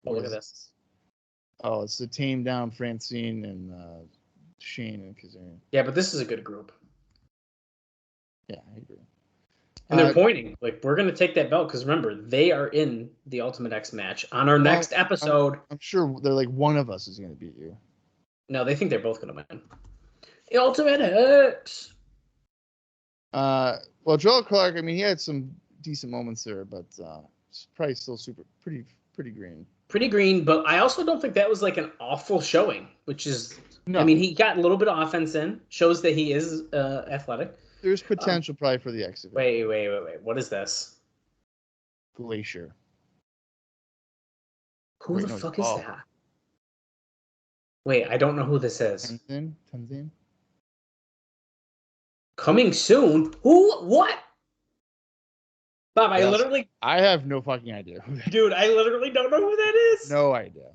Oh, look at this. Oh, it's the tame down Francine and Shane and Kazarian. Yeah, but this is a good group. Yeah, I agree. And they're pointing. Like, we're going to take that belt because, remember, they are in the Ultimate X match on our next episode. I'm sure they're like, one of us is going to beat you. No, they think they're both going to win. The Ultimate X! Well, Jerrelle Clark, I mean, he had some decent moments there, but it's probably still pretty green. Pretty green, but I also don't think that was like an awful showing, which is... No. I mean, he got a little bit of offense in. Shows that he is athletic. There's potential probably for the exhibit. Wait. What is this? Glacier. Who the fuck is that? Wait, I don't know who this is. Tenzin? Coming soon? Who? What? Bob, I have no fucking idea. Dude, I literally don't know who that is. No idea.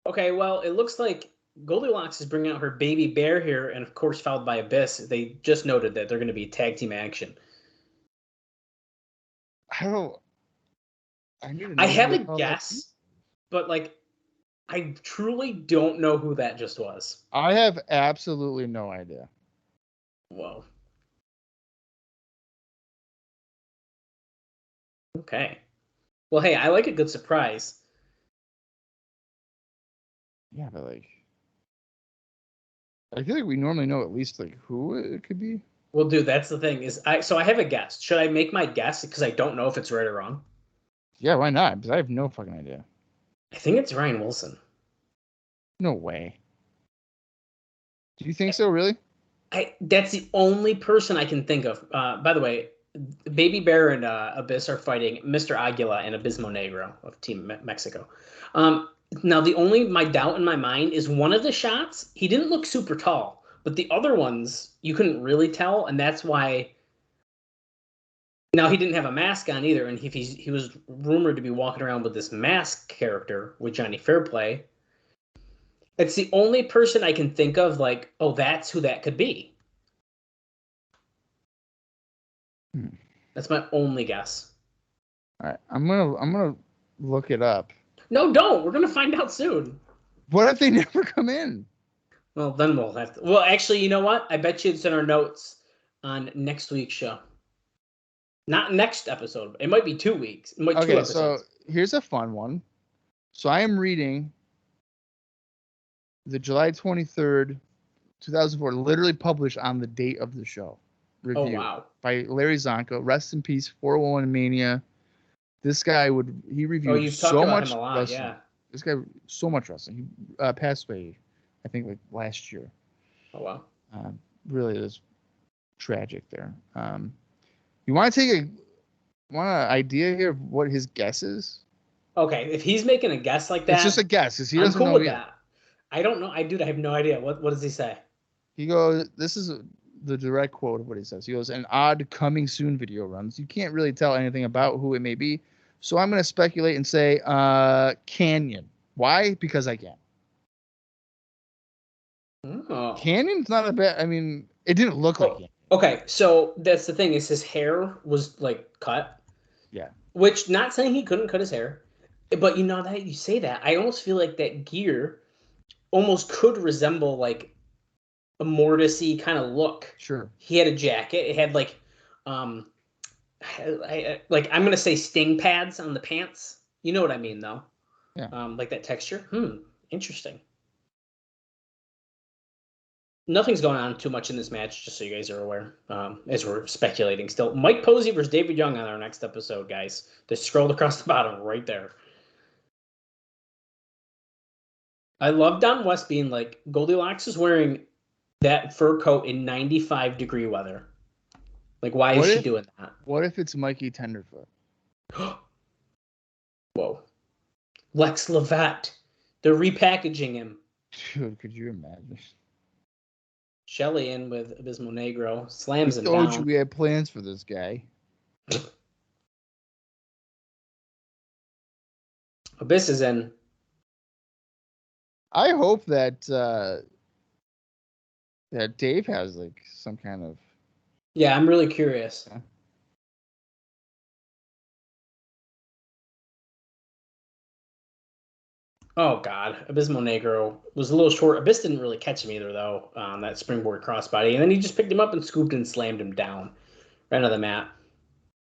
Okay, well, it looks like Goldilocks is bringing out her baby bear here, and of course, followed by Abyss. They just noted that they're going to be tag team action. I have a guess, but like, I truly don't know who that just was. I have absolutely no idea. Whoa. Okay. Well, hey, I like a good surprise. Yeah, but like, I feel like we normally know at least like who it could be. Well, dude, that's the thing is, I have a guess. Should I make my guess because I don't know if it's right or wrong? Yeah, why not? Because I have no fucking idea. I think it's Ryan Wilson. No way. Do you think so? Really? That's the only person I can think of. By the way, Baby Bear and Abyss are fighting Mr. Aguila and Abismo Negro of Team Mexico. Now, my doubt in my mind is one of the shots, he didn't look super tall, but the other ones, you couldn't really tell, and that's why... Now, he didn't have a mask on either, and he was rumored to be walking around with this mask character with Johnny Fairplay. It's the only person I can think of, like, oh, that's who that could be. That's my only guess. All right, I'm gonna look it up. No, don't. We're gonna find out soon. What if they never come in? Well, then we'll have to. Well, actually, you know what? I bet you it's in our notes on next week's show. Not next episode. It might be 2 weeks. It might 2 Okay, episodes. so here's a fun one. So I am reading the July 23rd, 2004, literally published on the date of the show. Review Oh, wow. by Larry Zonko. Rest in peace, 401 Mania. This guy he reviewed Oh, you've talked so about much him a lot, wrestling. yeah. This guy, so much wrestling. He passed away, I think, like last year. Oh, wow. Really, it was tragic there. You want to take an idea here of what his guess is? Okay, if he's making a guess like that, It's just a guess, because he I'm doesn't cool know with yet. that. I don't know. I have no idea. What does he say? He goes, this is the direct quote of what he says. He goes, an odd coming soon video runs. You can't really tell anything about who it may be. So I'm going to speculate and say Canyon. Why? Because I can. Oh. Canyon's not a bad. I mean, it didn't look like Canyon. Okay, so that's the thing is his hair was like cut. Yeah. Which, not saying he couldn't cut his hair, but you know that you say that, I almost feel like that gear almost could resemble like a Mortis-y kind of look. Sure. He had a jacket. It had like, I'm gonna say sting pads on the pants. You know what I mean, though. Yeah. Like that texture. Interesting. Nothing's going on too much in this match, just so you guys are aware, as we're speculating still. Mike Posey versus David Young on our next episode, guys. They scrolled across the bottom right there. I love Don West being like, Goldilocks is wearing that fur coat in 95-degree weather. Like, why is she doing that? What if it's Mikey Tenderfoot? Whoa. Lex Levette. They're repackaging him. Dude, could you imagine? Shelley in with Abismo Negro. Slams him Told down. you we had plans for this guy. Abyss is in. I hope that that Dave has like some kind of. Yeah, I'm really curious. Yeah. Oh, God. Abismo Negro was a little short. Abyss didn't really catch him either, though, on that springboard crossbody. And then he just picked him up and scooped and slammed him down right on the mat.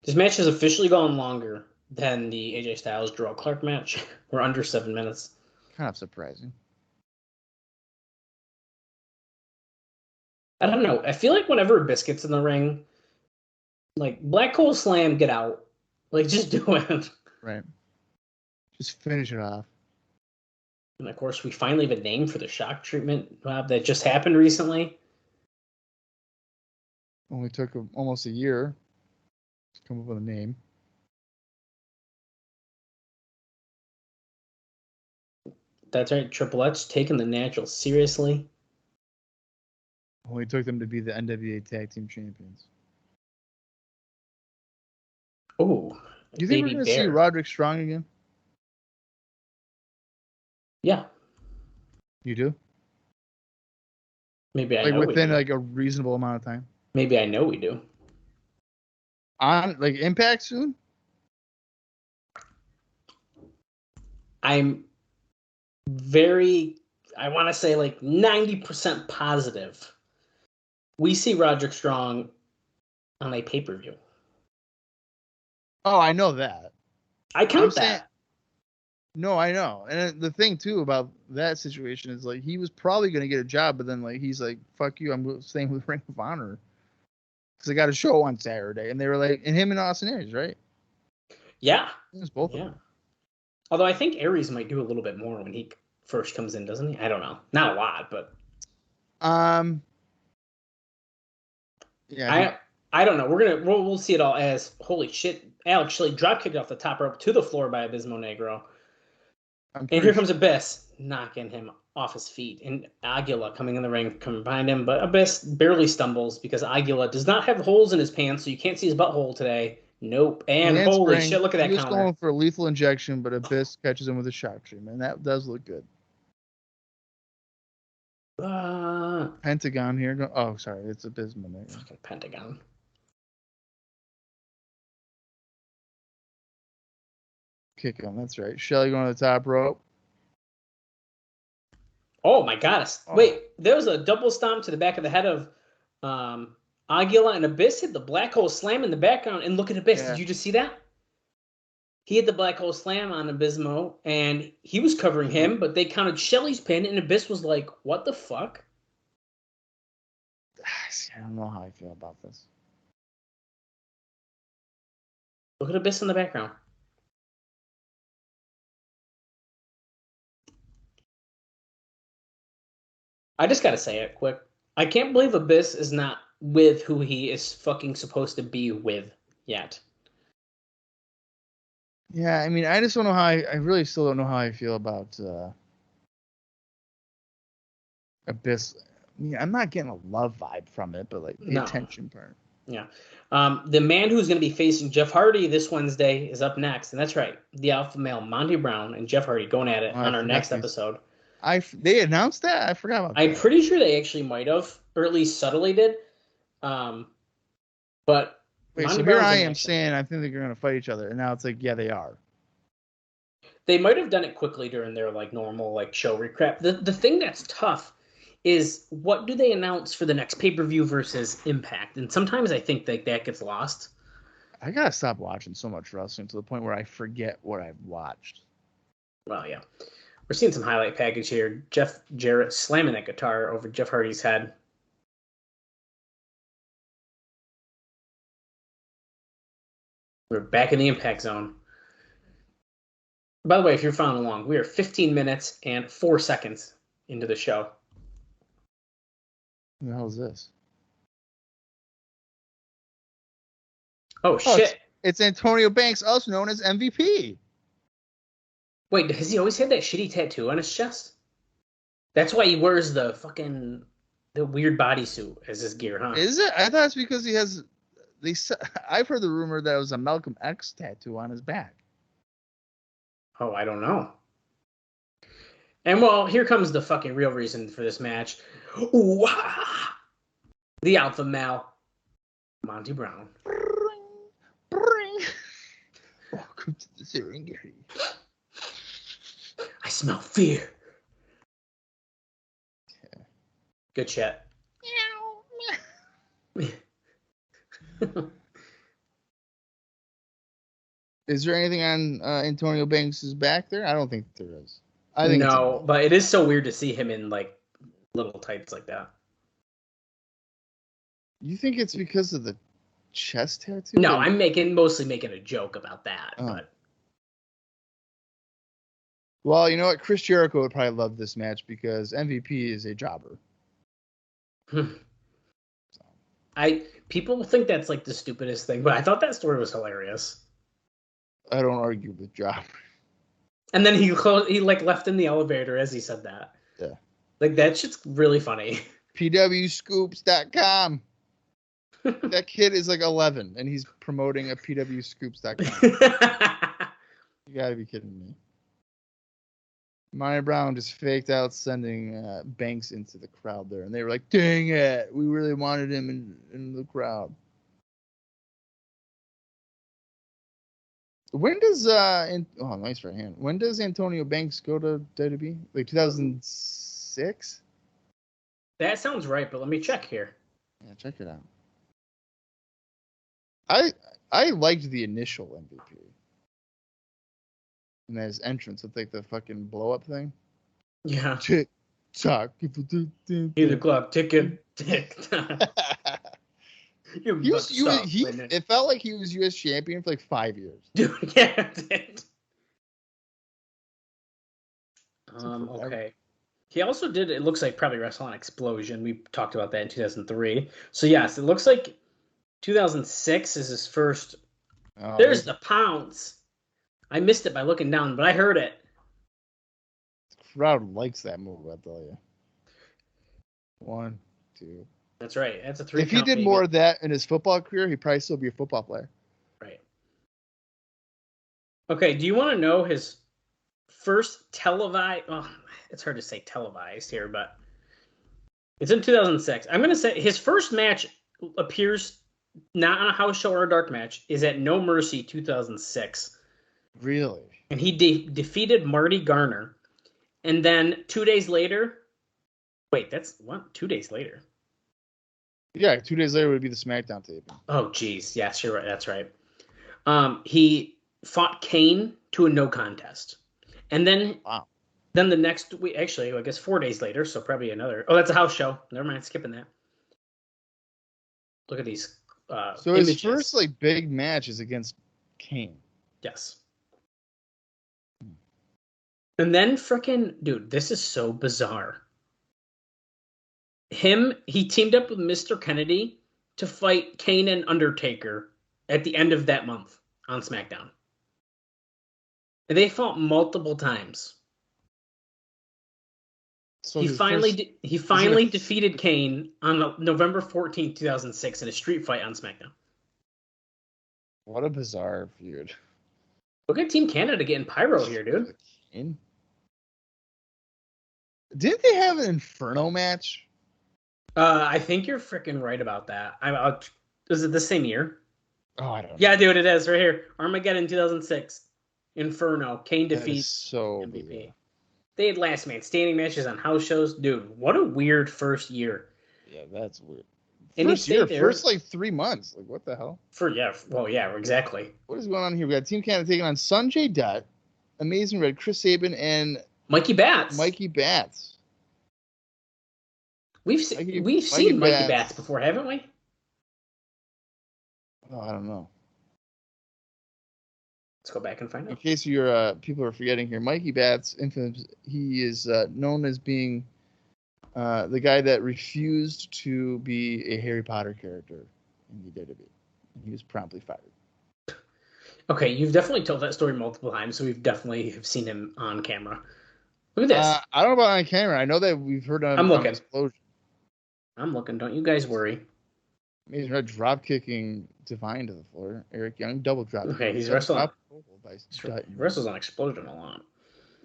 This match has officially gone longer than the AJ Styles Jerrelle Clark match. We're under 7 minutes. Kind of surprising. I don't know. I feel like whenever Abyss gets in the ring, like, Black Hole Slam, get out. Like, just do it. Right. Just finish it off. And, of course, we finally have a name for the shock treatment that just happened recently. Only took almost a year to come up with a name. That's right. Triple H taking the natural seriously. Only took them to be the NWA Tag Team Champions. Oh, Do you think we're going to see Roderick Strong again? Yeah. You do? Maybe I like know within we do. like a reasonable amount of time. Maybe I know we do. On like Impact soon? I'm I want to say like 90% positive we see Roderick Strong on a pay-per-view. Oh, I know that. I count that. No, I know. And the thing too about that situation is like he was probably going to get a job, but then like he's like, "Fuck you, I'm staying with Ring of Honor." Because they got a show on Saturday, and they were like, and him and Austin Aries, right? Yeah. It was both. Yeah. Of them. Although I think Aries might do a little bit more when he first comes in, doesn't he? I don't know. Not a lot, but. Yeah. I don't know. We'll see it all as holy shit. Alex Shelley drop kicked off the top rope to the floor by Abismo Negro. And here comes Abyss knocking him off his feet. And Aguila coming in the ring, coming behind him. But Abyss barely stumbles because Aguila does not have holes in his pants, so you can't see his butthole today. Nope. And holy shit, look at that counter. He was going for a lethal injection, but Abyss catches him with a shock treatment. And that does look good. Pentagon here. Oh, sorry. It's Abysmal. Fucking Pentagon. Kick him. That's right. Shelley going to the top rope. Oh my goddess! Oh. Wait, there was a double stomp to the back of the head of Aguila, and Abyss hit the black hole slam in the background. And look at Abyss. Yeah. Did you just see that? He hit the black hole slam on Abysmo, and he was covering him, but they counted Shelley's pin, and Abyss was like, "What the fuck?" I don't know how I feel about this. Look at Abyss in the background. I just gotta say it quick. I can't believe Abyss is not with who he is fucking supposed to be with yet. Yeah, I mean, I just don't know how I really still don't know how I feel about Abyss. I mean, I'm not getting a love vibe from it, but like the attention part. Yeah. The man who's going to be facing Jeff Hardy this Wednesday is up next, and that's right, the alpha male Monty Brown and Jeff Hardy going at it on our next episode. They announced that? I forgot about that. I'm pretty sure they actually might have, or at least subtly did. But wait, Monty so Brown's here I in am action. saying I think they're going to fight each other, and now it's like, yeah, they are. They might have done it quickly during their like normal like show recap. The thing that's tough is what do they announce for the next pay-per-view versus Impact? And sometimes I think that gets lost. I gotta stop watching so much wrestling to the point where I forget what I've watched. Well, yeah. We're seeing some highlight package here. Jarrett slamming that guitar over Jeff Hardy's head. We're back in the Impact Zone. By the way, if you're following along, we are 15 minutes and 4 seconds into the show. Who the hell is this? Oh, shit. It's Antonio Banks, also known as MVP. Wait, has he always had that shitty tattoo on his chest? That's why he wears the weird bodysuit as his gear, huh? Is it? I thought it's because he has... I've heard the rumor that it was a Malcolm X tattoo on his back. Oh, I don't know. And well, here comes the fucking real reason for this match. Ooh, the alpha male, Monty Brown. Welcome to the Serengeti. I smell fear. Yeah. Good shit. Is there anything on Antonio Banks' back there? I don't think there is. I think no, but it is so weird to see him in like little tights like that. You think it's because of the chest tattoo? No, I'm mostly making a joke about that. Oh. But well, you know what? Chris Jericho would probably love this match because MVP is a jobber. People think that's like the stupidest thing, but I thought that story was hilarious. I don't argue with jobber. And then he like left in the elevator as he said that. Yeah. Like that shit's really funny. PWScoops.com. That kid is like 11 and he's promoting a PWScoops.com. You gotta be kidding me. Monty Brown just faked out sending Banks into the crowd there, and they were like, "Dang it, we really wanted him in the crowd." When does nice right hand. When does Antonio Banks go to WWE? Like 2006? That sounds right, but let me check here. Yeah, check it out. I liked the initial MVP. And his entrance with like the fucking blow up thing. Yeah. Tick tock. He's the clock ticking. Tick tock. It felt like he was U.S. champion for like 5 years. Dude, yeah, it did. Okay. He also did, it looks like, probably wrestle on Explosion. We talked about that in 2003. So, yes, it looks like 2006 is his first. Oh, there's the pounce. I missed it by looking down, but I heard it. The crowd likes that move, I'll tell you. 1, 2. That's right. That's a 3 If he did more of that in his football career, he'd probably still be a football player. Right. Okay, do you want to know his first televised... Oh, it's hard to say televised here, but it's in 2006. I'm going to say his first match appears not on a house show or a dark match, is at No Mercy 2006. Really? And he defeated Marty Garner. And then 2 days later, Wait, that's what? 2 days later. Yeah, 2 days later would be the SmackDown taping. Oh, geez. Yes, you're right. That's right. He fought Kane to a no contest. And then Then the next week, actually, I guess 4 days later, so probably another. Oh, that's a house show. Never mind, skipping that. Look at these So images. his first big match is against Kane. Yes. And then frickin' dude, this is so bizarre. He teamed up with Mr. Kennedy to fight Kane and Undertaker at the end of that month on SmackDown. And they fought multiple times. So he finally defeated Kane on November 14th, 2006 in a street fight on SmackDown. What a bizarre feud. Look at Team Canada getting pyro here, dude. Kane? Didn't they have an Inferno match? I think you're freaking right about that. Was it the same year? Oh, I don't know. Yeah, dude, it is right here. Armageddon 2006. Inferno. Kane defeats so MVP. bizarre. They had last man standing matches on house shows. Dude, what a weird first year. Yeah, that's weird. And First 3 months. What the hell? Exactly. What is going on here? We got Team Canada taking on Sonjay Dutt, Amazing Red, Chris Sabin, and Mikey Batts. We've seen Mikey Batts before, haven't we? Oh, I don't know. Let's go back and find out. In case people are forgetting here, Mikey Batts, infamous, he is known as being the guy that refused to be a Harry Potter character in the WWE. And he was promptly fired. Okay, you've definitely told that story multiple times, so we've definitely seen him on camera. Look at this. I don't know about on camera. I know that we've heard on Explosion. I'm looking. Don't you guys worry. Amazing Red drop kicking Divine to the floor. Eric Young double drop. Okay, he's wrestling. He wrestles on Explosion a lot.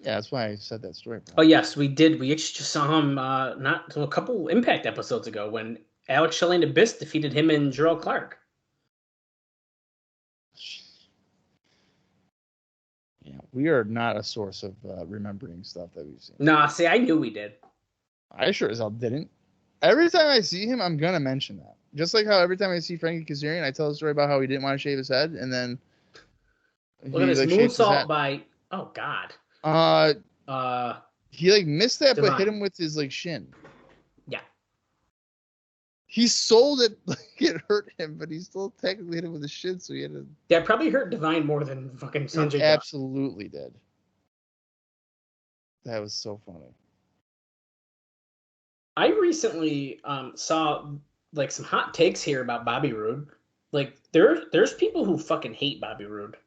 Yeah, that's why I said that story. Oh yes, we did. We actually just saw him a couple Impact episodes ago when Alex Shelley and Abyss defeated him and Jerrelle Clark. Yeah, we are not a source of remembering stuff that we've seen. Nah, see, I knew we did. I sure as hell didn't. Every time I see him, I'm gonna mention that. Just like how every time I see Frankie Kazarian, I tell a story about how he didn't want to shave his head, and then look at this moonsault by. Oh God. He missed that, Divine. but hit him with his shin. Yeah. He sold it like it hurt him, but he still technically hit him with his shin, so he had to. That probably hurt Divine more than fucking Sonjay Dutt. Absolutely did. That was so funny. I recently saw some hot takes here about Bobby Roode. There's people who fucking hate Bobby Roode.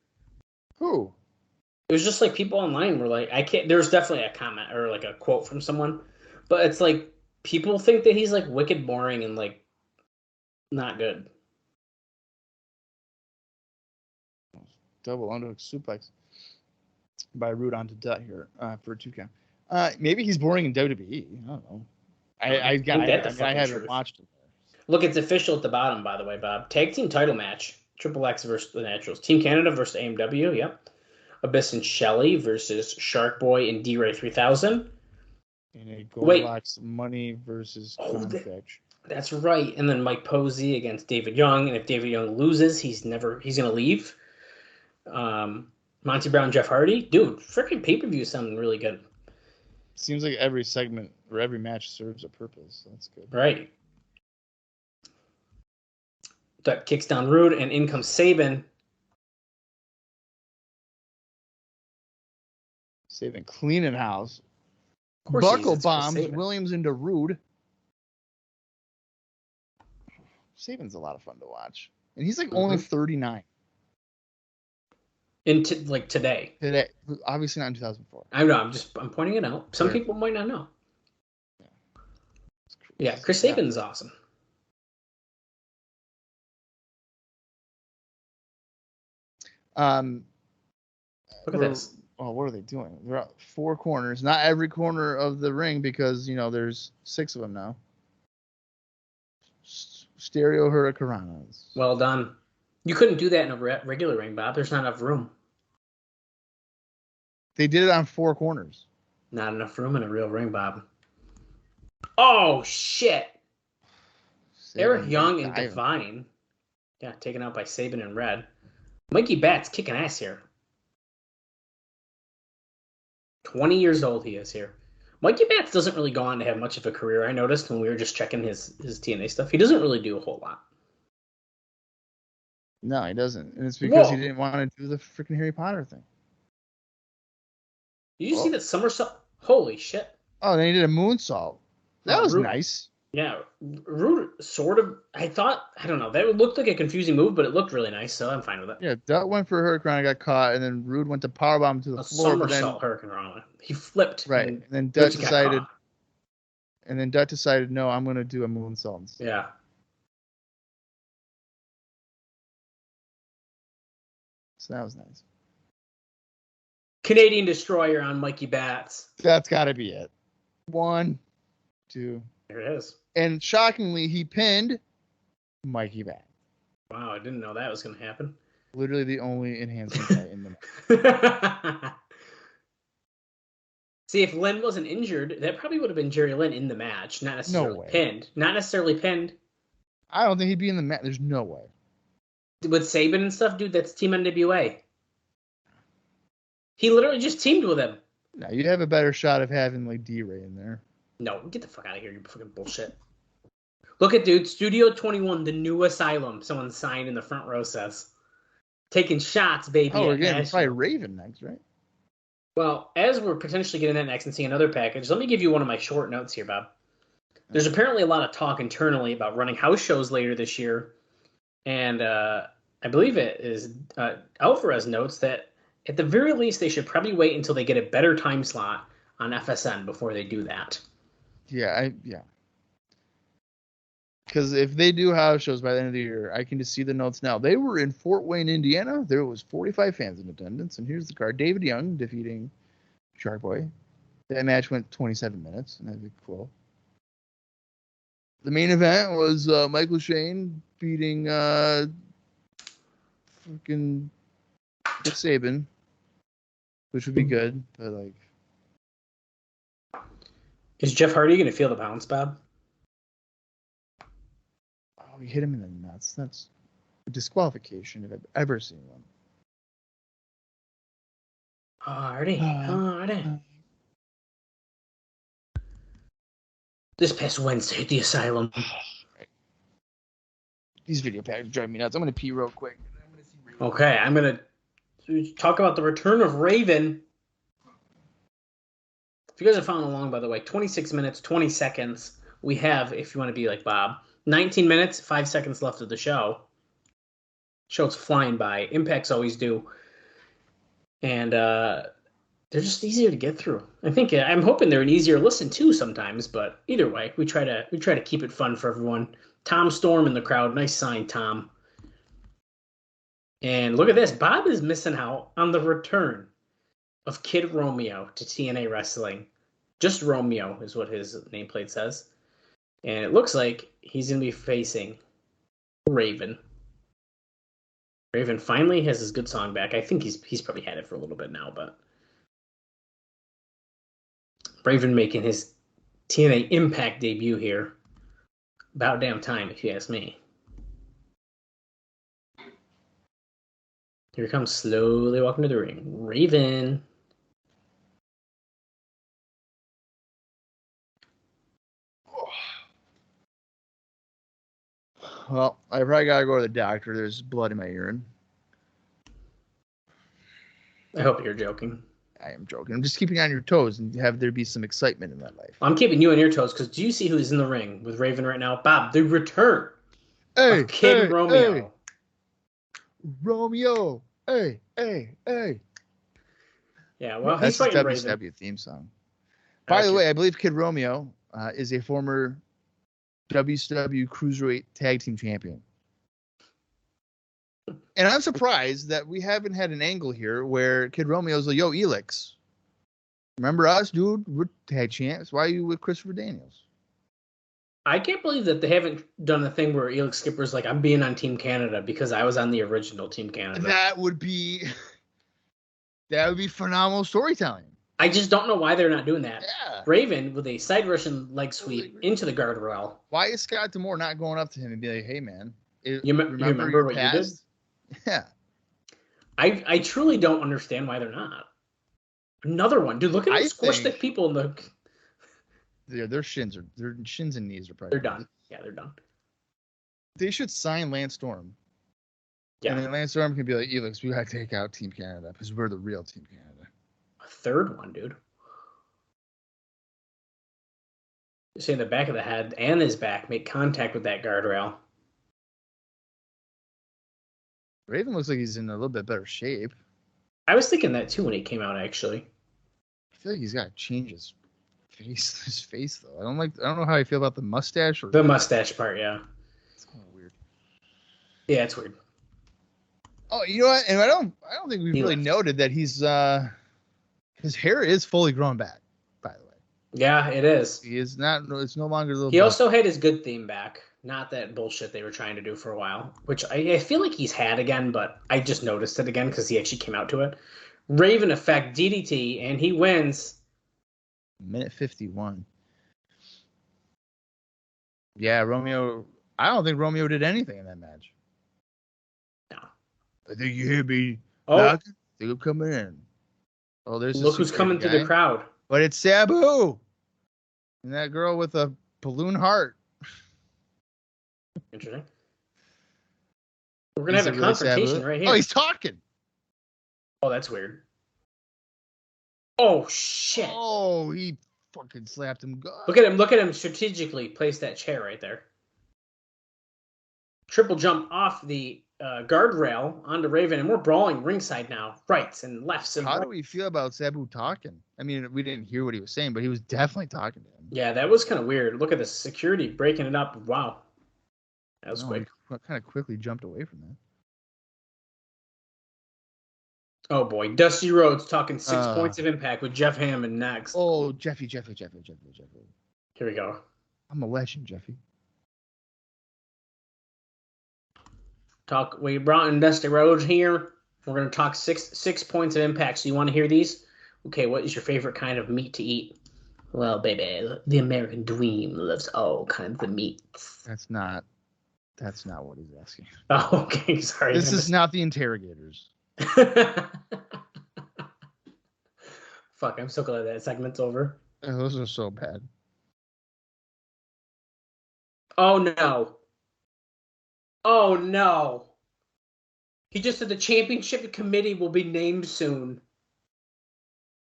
Who? It was just people online were like, I can't. There's definitely a comment or a quote from someone, but it's people think that he's wicked boring and not good. Double underhook suplex by Roode onto Dutt here for a 2 count. Maybe he's boring in WWE. I don't know. I haven't watched it. Look, it's official at the bottom, by the way, Bob. Tag team title match. Triple X versus the Naturals. Team Canada versus AMW. Yep. Abyss and Shelley versus Shark Boy and D-Ray 3000. In a Goldilocks Money versus match. That's right. And then Mike Posey against David Young. And if David Young loses, he's going to leave. Monty Brown, Jeff Hardy. Dude, freaking pay-per-view is sounding really good. Seems like every segment or every match serves a purpose. So that's good. Right. Dutt kicks down Roode, and in comes Sabin. Sabin cleaning house. Buckle bombs Williams into Roode. Sabin's a lot of fun to watch. And he's only 39. Today. Today. Obviously not in 2004. I know. I'm pointing it out. Some people might not know. Yeah, Chris Sabin's awesome. Look at this. Oh, what are they doing? They're at 4 corners. Not every corner of the ring because, there's 6 of them now. Stereo Hurricanranas. Well done. You couldn't do that in a regular ring, Bob. There's not enough room. They did it on 4 corners. Not enough room in a real ring, Bob. Oh, shit. Eric Sabin Young and diving. Divine. Yeah, taken out by Sabin and Red. Mikey Batts kicking ass here. 20 years old he is here. Mikey Batts doesn't really go on to have much of a career. I noticed when we were just checking his TNA stuff. He doesn't really do a whole lot. No, he doesn't. And it's because Whoa. he didn't want to do the freaking Harry Potter thing. Did you see that somersault? Holy shit. Oh, then he did a moonsault. That was Rude. nice. Yeah, Rude sort of. I don't know. That looked like a confusing move, but it looked really nice, so I'm fine with it. Yeah, Dutt went for a hurricane and got caught, and then Rude went to powerbomb him to the A floor. somersault hurricane Rana. He flipped. Right, and then Dutt decided, no, I'm going to do a moonsault. Yeah. So that was nice. Canadian Destroyer on Mikey Batts. That's got to be it. 1, 2. There it is. And shockingly, he pinned Mikey Batts. Wow, I didn't know that was going to happen. Literally the only enhancement guy in the match. See, if Lynn wasn't injured, that probably would have been Jerry Lynn in the match, not necessarily pinned. Not necessarily pinned. I don't think he'd be in the match. There's no way. With Sabin and stuff, dude, that's Team NWA. He literally just teamed with him. No, you'd have a better shot of having like D-Ray in there. No, get the fuck out of here, you fucking bullshit. Look at, dude, Studio 21, the new asylum. Someone signed in the front row says. Taking shots, baby. Oh, we're getting probably Raven next, right? Well, as we're potentially getting that next and seeing another package, let me give you one of my short notes here, Bob. There's apparently a lot of talk internally about running house shows later this year. And I believe it is Alvarez notes that at the very least, they should probably wait until they get a better time slot on FSN before they do that. Yeah. Because if they do house shows by the end of the year, I can just see the notes now. They were in Fort Wayne, Indiana. There was 45 fans in attendance. And here's the card. David Young defeating Shark Boy. That match went 27 minutes. And that'd be cool. The main event was Michael Shane beating freaking Chris Sabin, which would be good. But, like... Is Jeff Hardy going to feel the bounce, Bob? Oh, he hit him in the nuts. That's a disqualification if I've ever seen one. Hardy. This past Wednesday at the asylum. These video packs drive me nuts. I'm going to pee real quick. Okay, I'm going to talk about the return of Raven. If you guys are following along, by the way, 26 minutes, 20 seconds. We have, if you want to be like Bob, 19 minutes, 5 seconds left of the show. Show's flying by. Impacts always do. And they're just easier to get through. I'm hoping they're an easier listen too sometimes, but either way, we try to keep it fun for everyone. Tom Storm in the crowd. Nice sign, Tom. And look at this. Bob is missing out on the return of Kid Romeo to TNA Wrestling. Just Romeo is what his nameplate says. And it looks like he's going to be facing Raven. Raven finally has his good song back. I think he's probably had it for a little bit now, but Raven making his TNA Impact debut here. About damn time, if you ask me. Here he comes, slowly walking to the ring. Raven. Well, I probably got to go to the doctor. There's blood in my urine. I hope you're joking. I am joking. I'm just keeping you on your toes and have there be some excitement in that life. I'm keeping you on your toes because do you see who's in the ring with Raven right now? Bob, the return of Kid Romeo. Hey. Romeo. Hey. Yeah, well, that's he's fighting the Raven. WCW theme song. By the way, I believe Kid Romeo is a former WCW Cruiserweight Tag Team Champion. And I'm surprised that we haven't had an angle here where Kid Romeo's like, yo, Elix. Remember us, dude? We're tag champs. Why are you with Christopher Daniels? I can't believe that they haven't done the thing where Elix Skipper's like, I'm being on Team Canada because I was on the original Team Canada. That would be phenomenal storytelling. I just don't know why they're not doing that. Yeah. Raven with a side Russian leg sweep into the guardrail. Why is Scott D'Amore not going up to him and be like, "Hey, man, You remember what you did?" Yeah. I truly don't understand why they're not. Another one, dude. Look at the squish stick people in the. Their shins and knees are probably. They're done. Yeah, they're done. They should sign Lance Storm. Yeah. And then Lance Storm can be like, "Elix, we gotta take out Team Canada because we're the real Team Canada." A third one, dude. You see the back of the head and his back make contact with that guardrail. Raven looks like he's in a little bit better shape. I was thinking that too when he came out, actually. I feel like he's got to change his face though. I don't know how I feel about the mustache or the mustache part. Yeah, it's kind of weird. Yeah, it's weird. Oh, you know what? And I don't think we've really noted that he's his hair is fully grown back. By the way. Yeah, it is. He is not. It's no longer a little. He also had his good theme back. Not that bullshit they were trying to do for a while, which I feel like he's had again, but I just noticed it again because he actually came out to it. Raven effect DDT, and he wins. Minute 51. Yeah, Romeo. I don't think Romeo did anything in that match. No. I think you hear me. Oh, they're coming in. Oh, there's look who's coming through the crowd. But it's Sabu, and that girl with a balloon heart. Interesting. We're gonna have a confrontation right here. Oh, he's talking. Oh, that's weird. Oh shit! Oh, he fucking slapped him good. Look at him! Look at him strategically place that chair right there. Triple jump off the guardrail onto Raven, and we're brawling ringside now, rights and lefts. And how do we feel about Sabu talking? I mean, we didn't hear what he was saying, but he was definitely talking to him. Yeah, that was kind of weird. Look at the security breaking it up. Wow. That was quick. He kind of quickly jumped away from that. Oh boy, Dusty Rhodes talking 6 points of impact with Jeff Hammond next. Oh, Jeffy. Here we go. I'm a legend, Jeffy. We brought in Dusty Rhodes here. We're gonna talk six points of impact. So you want to hear these? Okay, what is your favorite kind of meat to eat? Well, baby, the American dream loves all kinds of meats. That's not what he's asking. Oh, okay, sorry. This is not the interrogators. Fuck, I'm so glad that segment's over. Oh, those are so bad. Oh no. Oh no. He just said the championship committee will be named soon.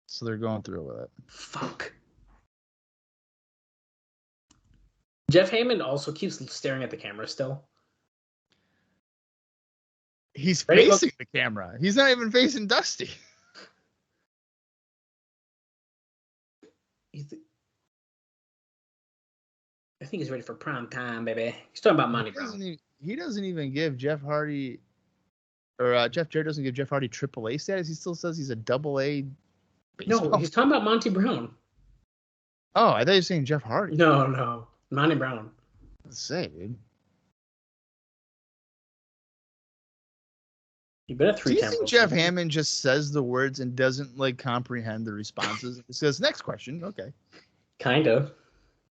So they're going through with it. Fuck. Jeff Hammond also keeps staring at the camera still. He's facing the camera. He's not even facing Dusty. I think he's ready for prime time, baby. He's talking about Monty Brown. He doesn't even give Jeff Hardy, or Jeff Jarrett doesn't give Jeff Hardy AAA status. He still says he's a AA. No, he's talking about Monty Brown. Oh, I thought you were saying Jeff Hardy. No. Monty Brown. Let's say, dude. You bet a 3 Do you think Jeff Hammond just says the words and doesn't comprehend the responses? It says next question. Okay. Kind of.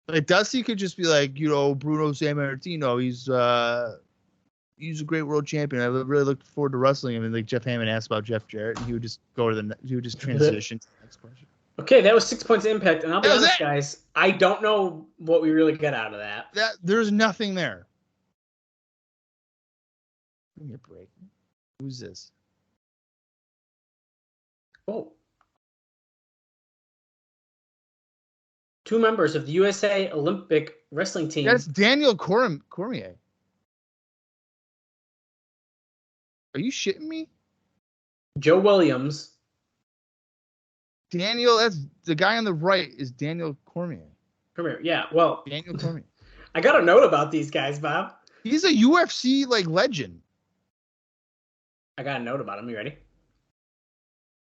Like Dusty could just be like, Bruno Sammartino, he's a great world champion. I really look forward to wrestling him. And like Jeff Hammond asked about Jeff Jarrett, and he would just transition to the next question. Okay, that was 6 points of impact, and I'll be honest, guys, I don't know what we really got out of that. There's nothing there. Give me a break. Who's this? Oh. 2 members of the USA Olympic wrestling team. That's Daniel Cormier. Are you shitting me? Joe Williams. Daniel, that's the guy on the right is Daniel Cormier. Cormier, yeah. Well, Daniel Cormier. I got a note about these guys, Bob. He's a UFC legend. I got a note about him. You ready?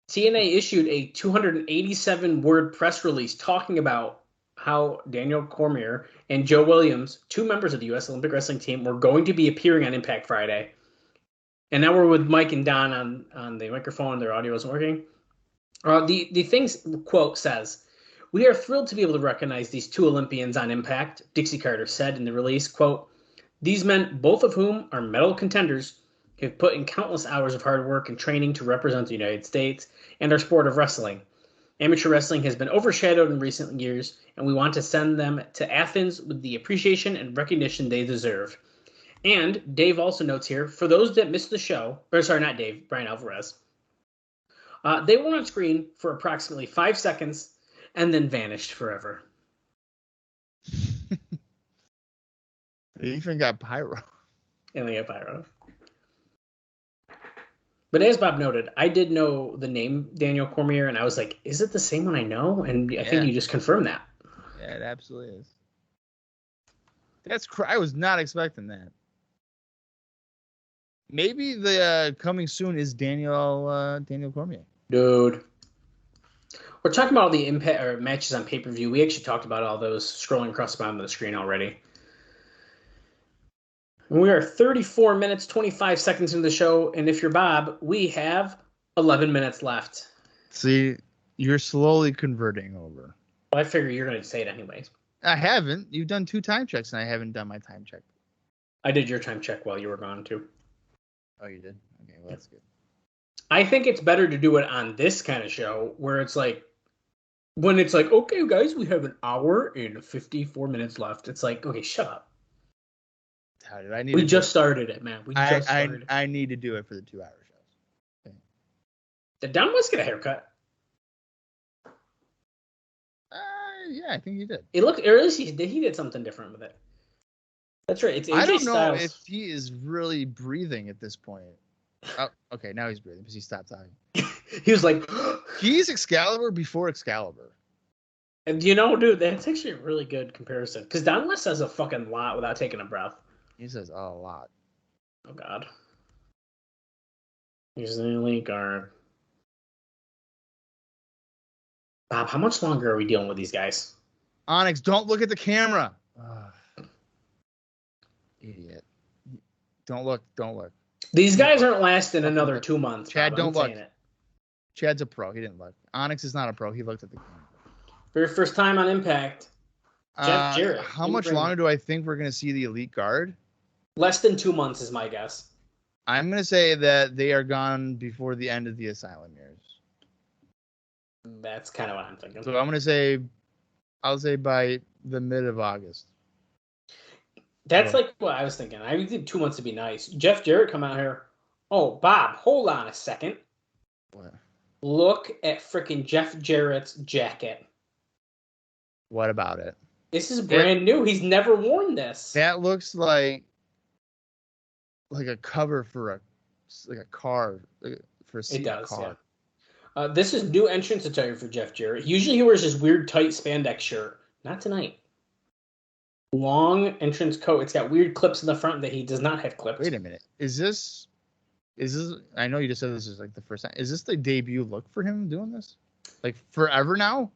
TNA issued a 287-word press release talking about how Daniel Cormier and Joe Williams, 2 members of the U.S. Olympic wrestling team, were going to be appearing on Impact Friday. And now we're with Mike and Don on the microphone. Their audio isn't working. The thing's quote says, "We are thrilled to be able to recognize these two Olympians on Impact," Dixie Carter said in the release, quote, "These men, both of whom are medal contenders, have put in countless hours of hard work and training to represent the United States and our sport of wrestling. Amateur wrestling has been overshadowed in recent years, and we want to send them to Athens with the appreciation and recognition they deserve." And Dave also notes here, for those that missed the show, or sorry, not Dave, Brian Alvarez, they were on screen for approximately 5 seconds and then vanished forever. They even got pyro. And they got pyro. But as Bob noted, I did know the name Daniel Cormier, and I was like, is it the same one I know? And I think you just confirmed that. Yeah, it absolutely is. I was not expecting that. Maybe the coming soon is Daniel Cormier. Dude. We're talking about all the Impact or matches on pay-per-view. We actually talked about all those scrolling across the bottom of the screen already. And we are 34 minutes, 25 seconds into the show. And if you're Bob, we have 11 minutes left. See, you're slowly converting over. Well, I figure you're going to say it anyways. I haven't. You've done 2 time checks, and I haven't done my time check. I did your time check while you were gone, too. Oh, you did? Okay, well, that's good. I think it's better to do it on this kind of show where it's like, when it's like, okay, guys, we have an hour and 54 minutes left. It's like, okay, shut up. We just started it, man. I need to do it for the 2-hour shows. Okay. Did Don West get a haircut? Yeah, I think he did. It looked, or at least he did something different with it. That's right. It's AJ I don't know Styles. if he is really breathing at this point. Oh, okay, now he's breathing because he stopped talking. He was like, he's Excalibur before Excalibur. And you know, dude, that's actually a really good comparison. Because Don West says a fucking lot without taking a breath. He says a lot. Oh, God. Here's the elite guard. Bob, how much longer are we dealing with these guys? Onyx, don't look at the camera. Idiot. Don't look. These guys aren't lasting another 2 months. Chad, Bob, don't look. it. Chad's a pro. He didn't look. Onyx is not a pro. He looked at the camera. Very first time on Impact. Jeff Jarrett. How much longer do I think we're going to see the elite guard? Less than 2 months is my guess. I'm going to say that they are gone before the end of the Asylum years. That's kind of what I'm thinking. So I'm going to say, I'll say by the mid of August. That's like what I was thinking. I did 2 months to be nice. Jeff Jarrett come out here. Oh, Bob, hold on a second. What? Look at freaking Jeff Jarrett's jacket. What about it? This is brand new. He's never worn this. That looks like a cover for a car, for a seat. It does, car. yeah. This is new entrance attire for Jeff Jarrett. Usually he wears this weird tight spandex shirt. Not tonight. Long entrance coat. It's got weird clips in the front that he does not have clips. Wait a minute. Is this? I know you just said this is like the first time. Is this the debut look for him doing this? Like forever now?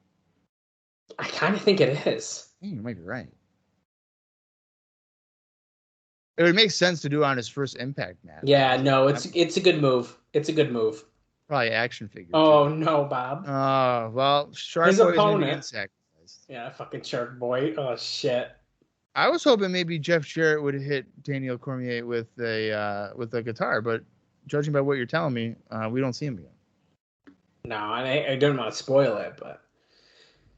I kind of think it is. You might be right. It would make sense to do it on his first Impact match. Yeah, no, it's a good move. It's a good move. Probably action figure. Oh no, Bob. Oh well, Shark His Boy opponent. is sacrificed. Yeah, fucking Shark Boy. Oh shit. I was hoping maybe Jeff Jarrett would hit Daniel Cormier with a guitar, but judging by what you're telling me, we don't see him again. No, I don't want to spoil it, but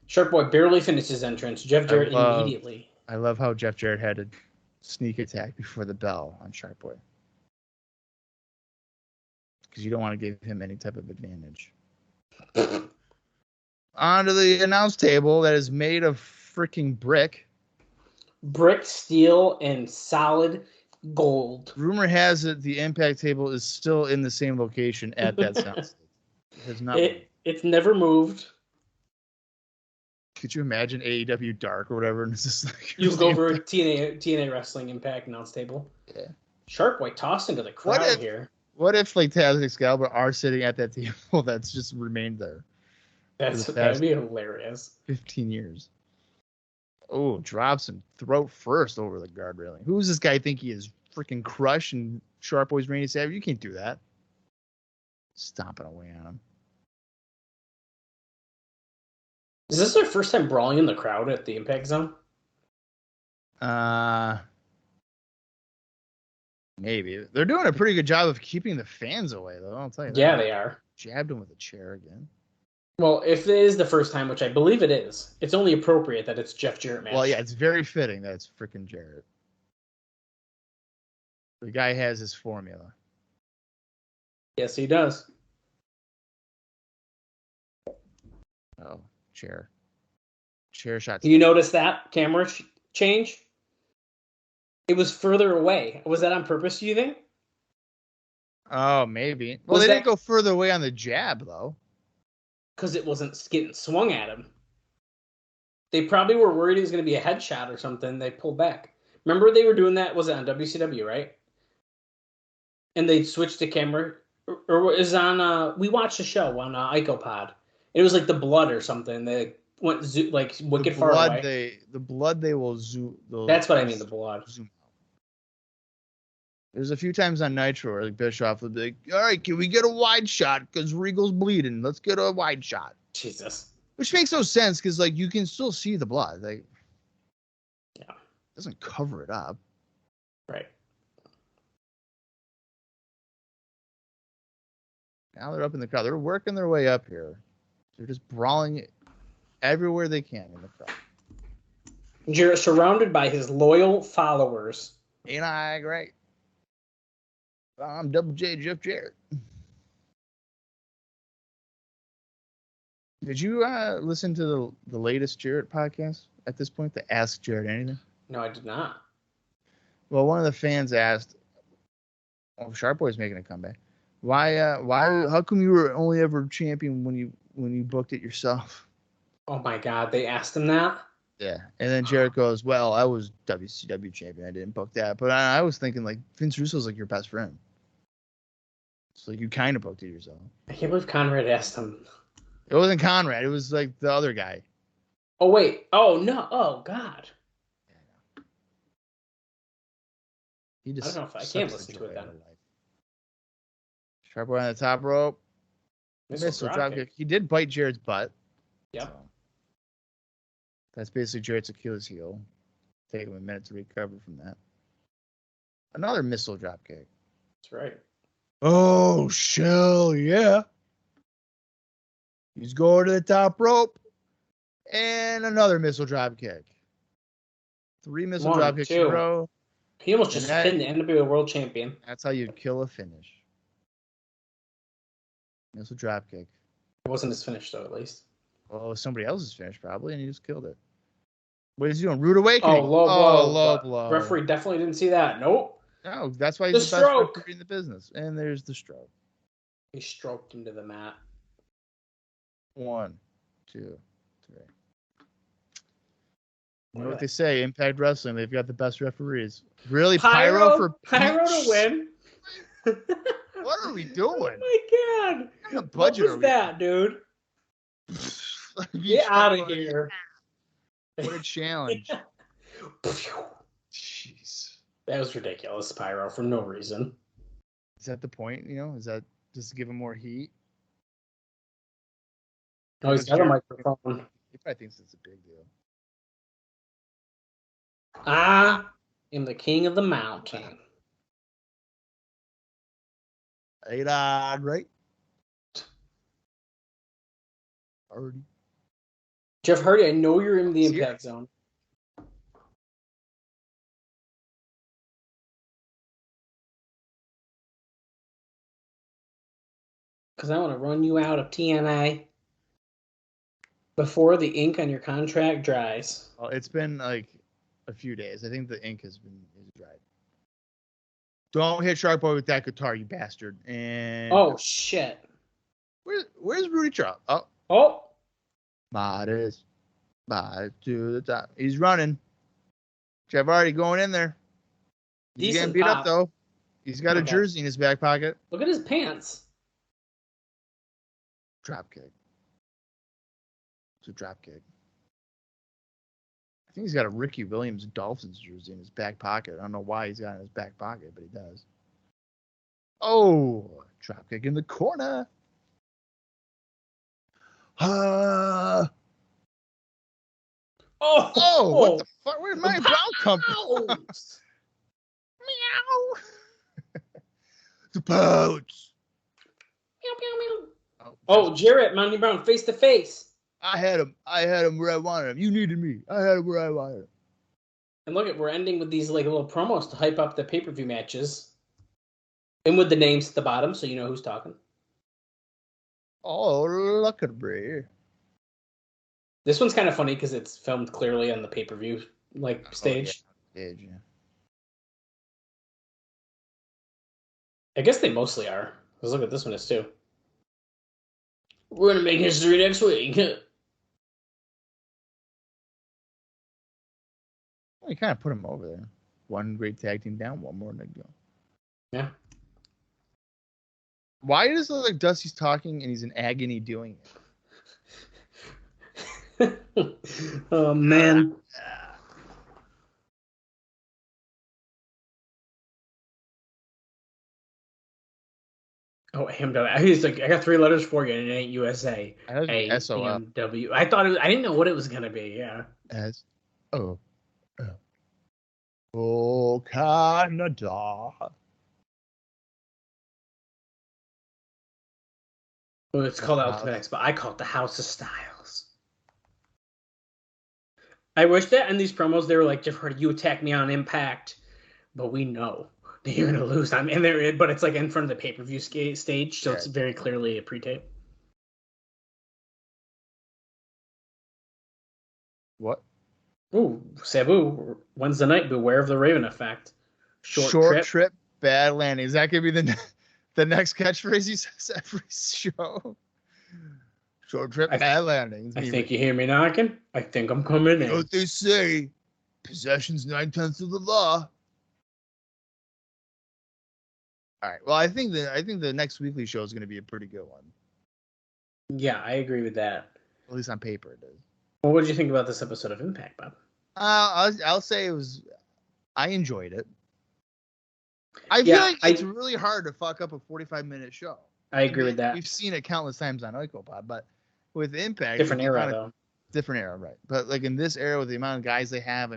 Shark Boy barely finished his entrance. Jeff Jarrett immediately. I love how Jeff Jarrett had a sneak attack before the bell on Shark Boy. Because you don't want to give him any type of advantage. Onto the announce table that is made of freaking brick. Brick, steel, and solid gold. Rumor has it the Impact table is still in the same location at that soundstage. It has not. It's never moved. Could you imagine AEW Dark or whatever? And it's just like you go over TNA Wrestling Impact announce table. Yeah. Shark Boy tossed into the crowd here. What if like Taz and Excalibur are sitting at that table that's just remained there? That'd be hilarious. 15 years. Oh, drops him throat first over the guard railing. Who does this guy think he is? Freaking Crush and Sharp Boy's Randy Savage? You can't do that. Stomping away on him. Is this their first time brawling in the crowd at the Impact Zone? Maybe. They're doing a pretty good job of keeping the fans away, though. I'll tell you that. Yeah, they are. Jabbed him with a chair again. Well, if it is the first time, which I believe it is, it's only appropriate that it's Jeff Jarrett match. Well, yeah, it's very fitting that it's freaking Jarrett. The guy has his formula. Yes, he does. Oh, chair. Chair shot. Do you notice that camera change? It was further away. Was that on purpose, do you think? Oh, maybe. Well, they didn't go further away on the jab, though. Because it wasn't getting swung at him. They probably were worried it was going to be a headshot or something. They pulled back. Remember they were doing that? Was it on WCW, right? And they switched the camera. Or is on, we watched a show on IcoPod. It was like the blood or something. They went like wicked far away. The blood they will zoom. That's what I mean, the blood. Zoom out. There's a few times on Nitro where like Bischoff would be like, all right, can we get a wide shot? Because Regal's bleeding. Let's get a wide shot. Jesus. Which makes no sense because like you can still see the blood. Like, yeah. It doesn't cover it up. Right. Now they're up in the crowd. They're working their way up here. They're just brawling everywhere they can in the crowd. Jarrett surrounded by his loyal followers. Ain't I great? I'm Double J Jeff Jarrett. Did you listen to the latest Jarrett podcast at this point, the Ask Jarrett Anything? No, I did not. Well, one of the fans asked, Sharp Boy's making a comeback. How come you were only ever champion when you booked it yourself? Oh my God, they asked him that? Yeah. And then Jarrett goes, well, I was WCW champion. I didn't book that. But I was thinking like Vince Russo's like your best friend. So you kind of booked it yourself. I can't believe Conrad asked him. It wasn't Conrad. It was like the other guy. Oh, wait. Oh, no. Oh, God. He just I don't know if I can't listen to it then. Sharp Boy on the top rope. Missile drop kick. He did bite Jarrett's butt. Yep. So that's basically Jarrett's Achilles heel. Take him a minute to recover from that. Another missile drop kick. That's right. Oh, Shelley, yeah. He's going to the top rope. And another missile drop kick. 3 missile drop kicks in a row. He almost just pinned the NWA World Champion. That's how you kill a finish. Missile drop kick. It wasn't his finish, though, at least. Well, it was somebody else's finish, probably, and he just killed it. What is he doing? Rude Awakening. Oh, low blow. Blow. Referee definitely didn't see that. Nope. No, that's why he's the best referee in the business. And there's the stroke. He stroked him to the mat. 1, 2, 3. You know what they say, Impact Wrestling, they've got the best referees. Really? Pyro to win? What are we doing? Oh, my God. What was that, dude? Get out of here. What a challenge. Jeez. That was ridiculous, Pyro, for no reason. Is that the point, Is that just to give him more heat? No, he's got a microphone. He probably thinks it's a big deal. I am the king of the mountain. Ain't I great? Hardy. Jeff Hardy, I know you're in the Impact Zone. Because I want to run you out of TNA before the ink on your contract dries. Well, it's been like a few days. I think the ink is dried. Don't hit Shark Boy with that guitar, you bastard. And oh shit. Where's Rudy Charles? Oh. Modest. To the top. He's running. Jeff Hardy going in there. He's getting beat up though. He's got a jersey in his back pocket. Look at his pants. Drop kick. It's a drop kick. I think he's got a Ricky Williams Dolphins jersey in his back pocket. I don't know why he's got it in his back pocket, but he does. Oh, drop kick in the corner. Oh, what the fuck? Where did Monty Brown come from? Meow. The pouch. Meow, meow, meow. Oh, Jarrett, Monty Brown, face to face. I had him where I wanted him. You needed me. I had him where I wanted him. And look we're ending with these like little promos to hype up the pay-per-view matches. And with the names at the bottom, so you know who's talking. Oh, look at me. This one's kind of funny because it's filmed clearly on the pay-per-view stage. Yeah. I guess they mostly are. Because look at this one is too. We're gonna make history next week. We kind of put him over there. One great tag team down, one more to go. Yeah. Why does it look like Dusty's talking and he's in agony doing it? Oh, man. Oh, Hammond. He's like, I got 3 letters for you, and it ain't USA. A-M-W. I didn't know what it was going to be, yeah. S-O. Oh, Canada. Well, it's called Ultimate X, but I call it the House of Styles. I wish that in these promos they were like, Jeff Hardy, you attack me on Impact, but we know that you're gonna lose. But it's like in front of the pay-per-view stage, so it's very clearly a pre-tape. What? Ooh, Sabu, Wednesday night, beware of the Raven effect. Short trip, bad landing. Is that gonna be the next catchphrase he says every show? Short trip, bad landing. I think you hear me knocking. I think I'm coming in. You know what they say? Possession's 9/10 of the law. All right. Well, I think the next weekly show is going to be a pretty good one. Yeah, I agree with that. At least on paper, it is. Well, what did you think about this episode of Impact, Bob? I'll say I enjoyed it. I feel like it's really hard to fuck up a 45-minute show. I agree with that. We've seen it countless times on Oikopod, but with Impact, different era though. Different era, right? But like in this era, with the amount of guys they have,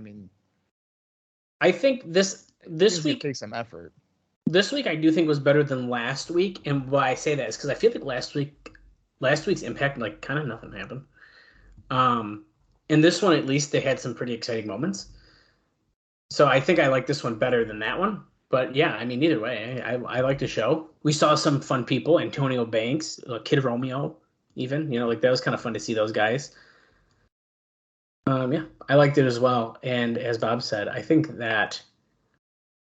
I think this week takes some effort. This week, I do think was better than last week, and why I say that is because I feel like last week's Impact, kind of nothing happened. In this one, at least, they had some pretty exciting moments. So I think I like this one better than that one. But yeah, either way, I like the show. We saw some fun people, Antonio Banks, Kid Romeo, even. That was kind of fun to see those guys. Yeah, I liked it as well. And as Bob said, I think that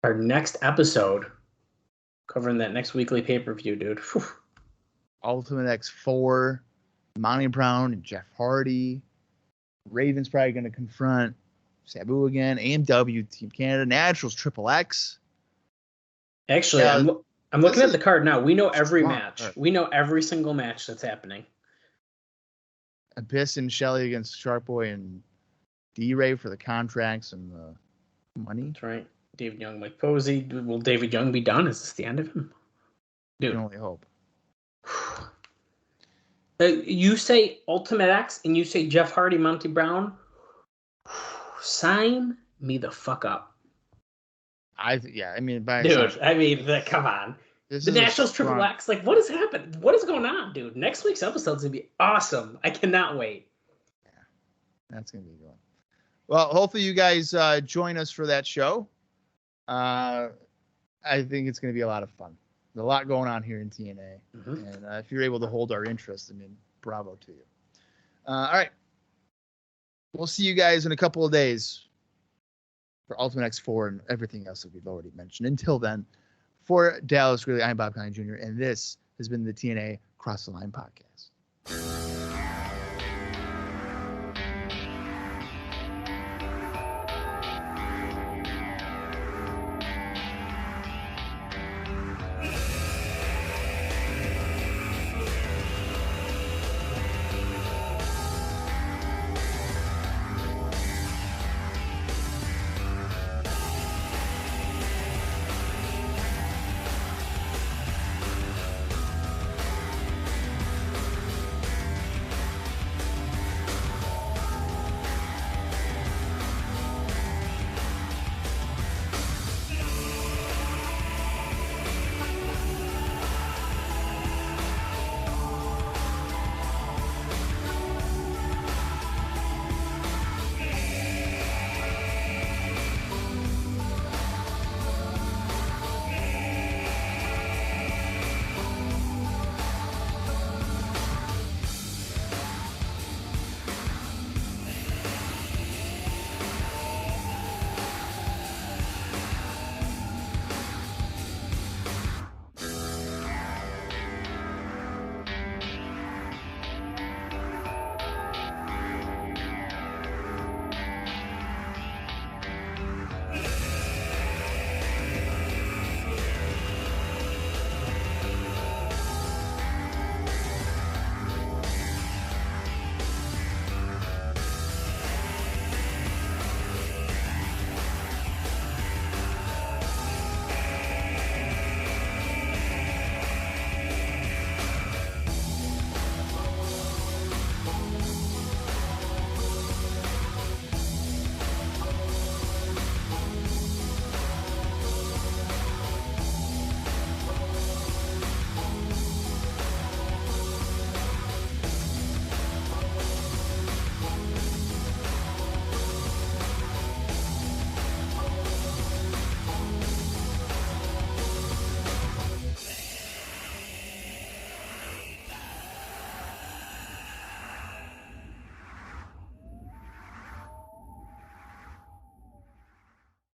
our next episode, covering that next weekly pay-per-view, dude. Whew. Ultimate X4, Monty Brown and Jeff Hardy. Raven's probably going to confront Sabu again. AMW, Team Canada. Naturals, Triple X. Actually, I'm looking at the card now. We know every match. Right. We know every single match that's happening. Abyss and Shelley against Shark Boy and D-Ray for the contracts and the money. That's right. David Young, Mike Posey. Will David Young be done? Is this the end of him? Dude. I can only hope. You say Ultimate X and you say Jeff Hardy, Monty Brown. Sign me the fuck up. Dude, come on. The Nationals Triple X, what has happened? What is going on, dude? Next week's episode's going to be awesome. I cannot wait. Yeah, that's going to be good. Well, hopefully you guys join us for that show. I think it's going to be a lot of fun. There's a lot going on here in TNA. Mm-hmm. And if you're able to hold our interest, bravo to you. All right. We'll see you guys in a couple of days for Ultimate X4 and everything else that we've already mentioned. Until then, for Dallas Gridley, I'm Bob Colling Jr., and this has been the TNA Cross the Line podcast.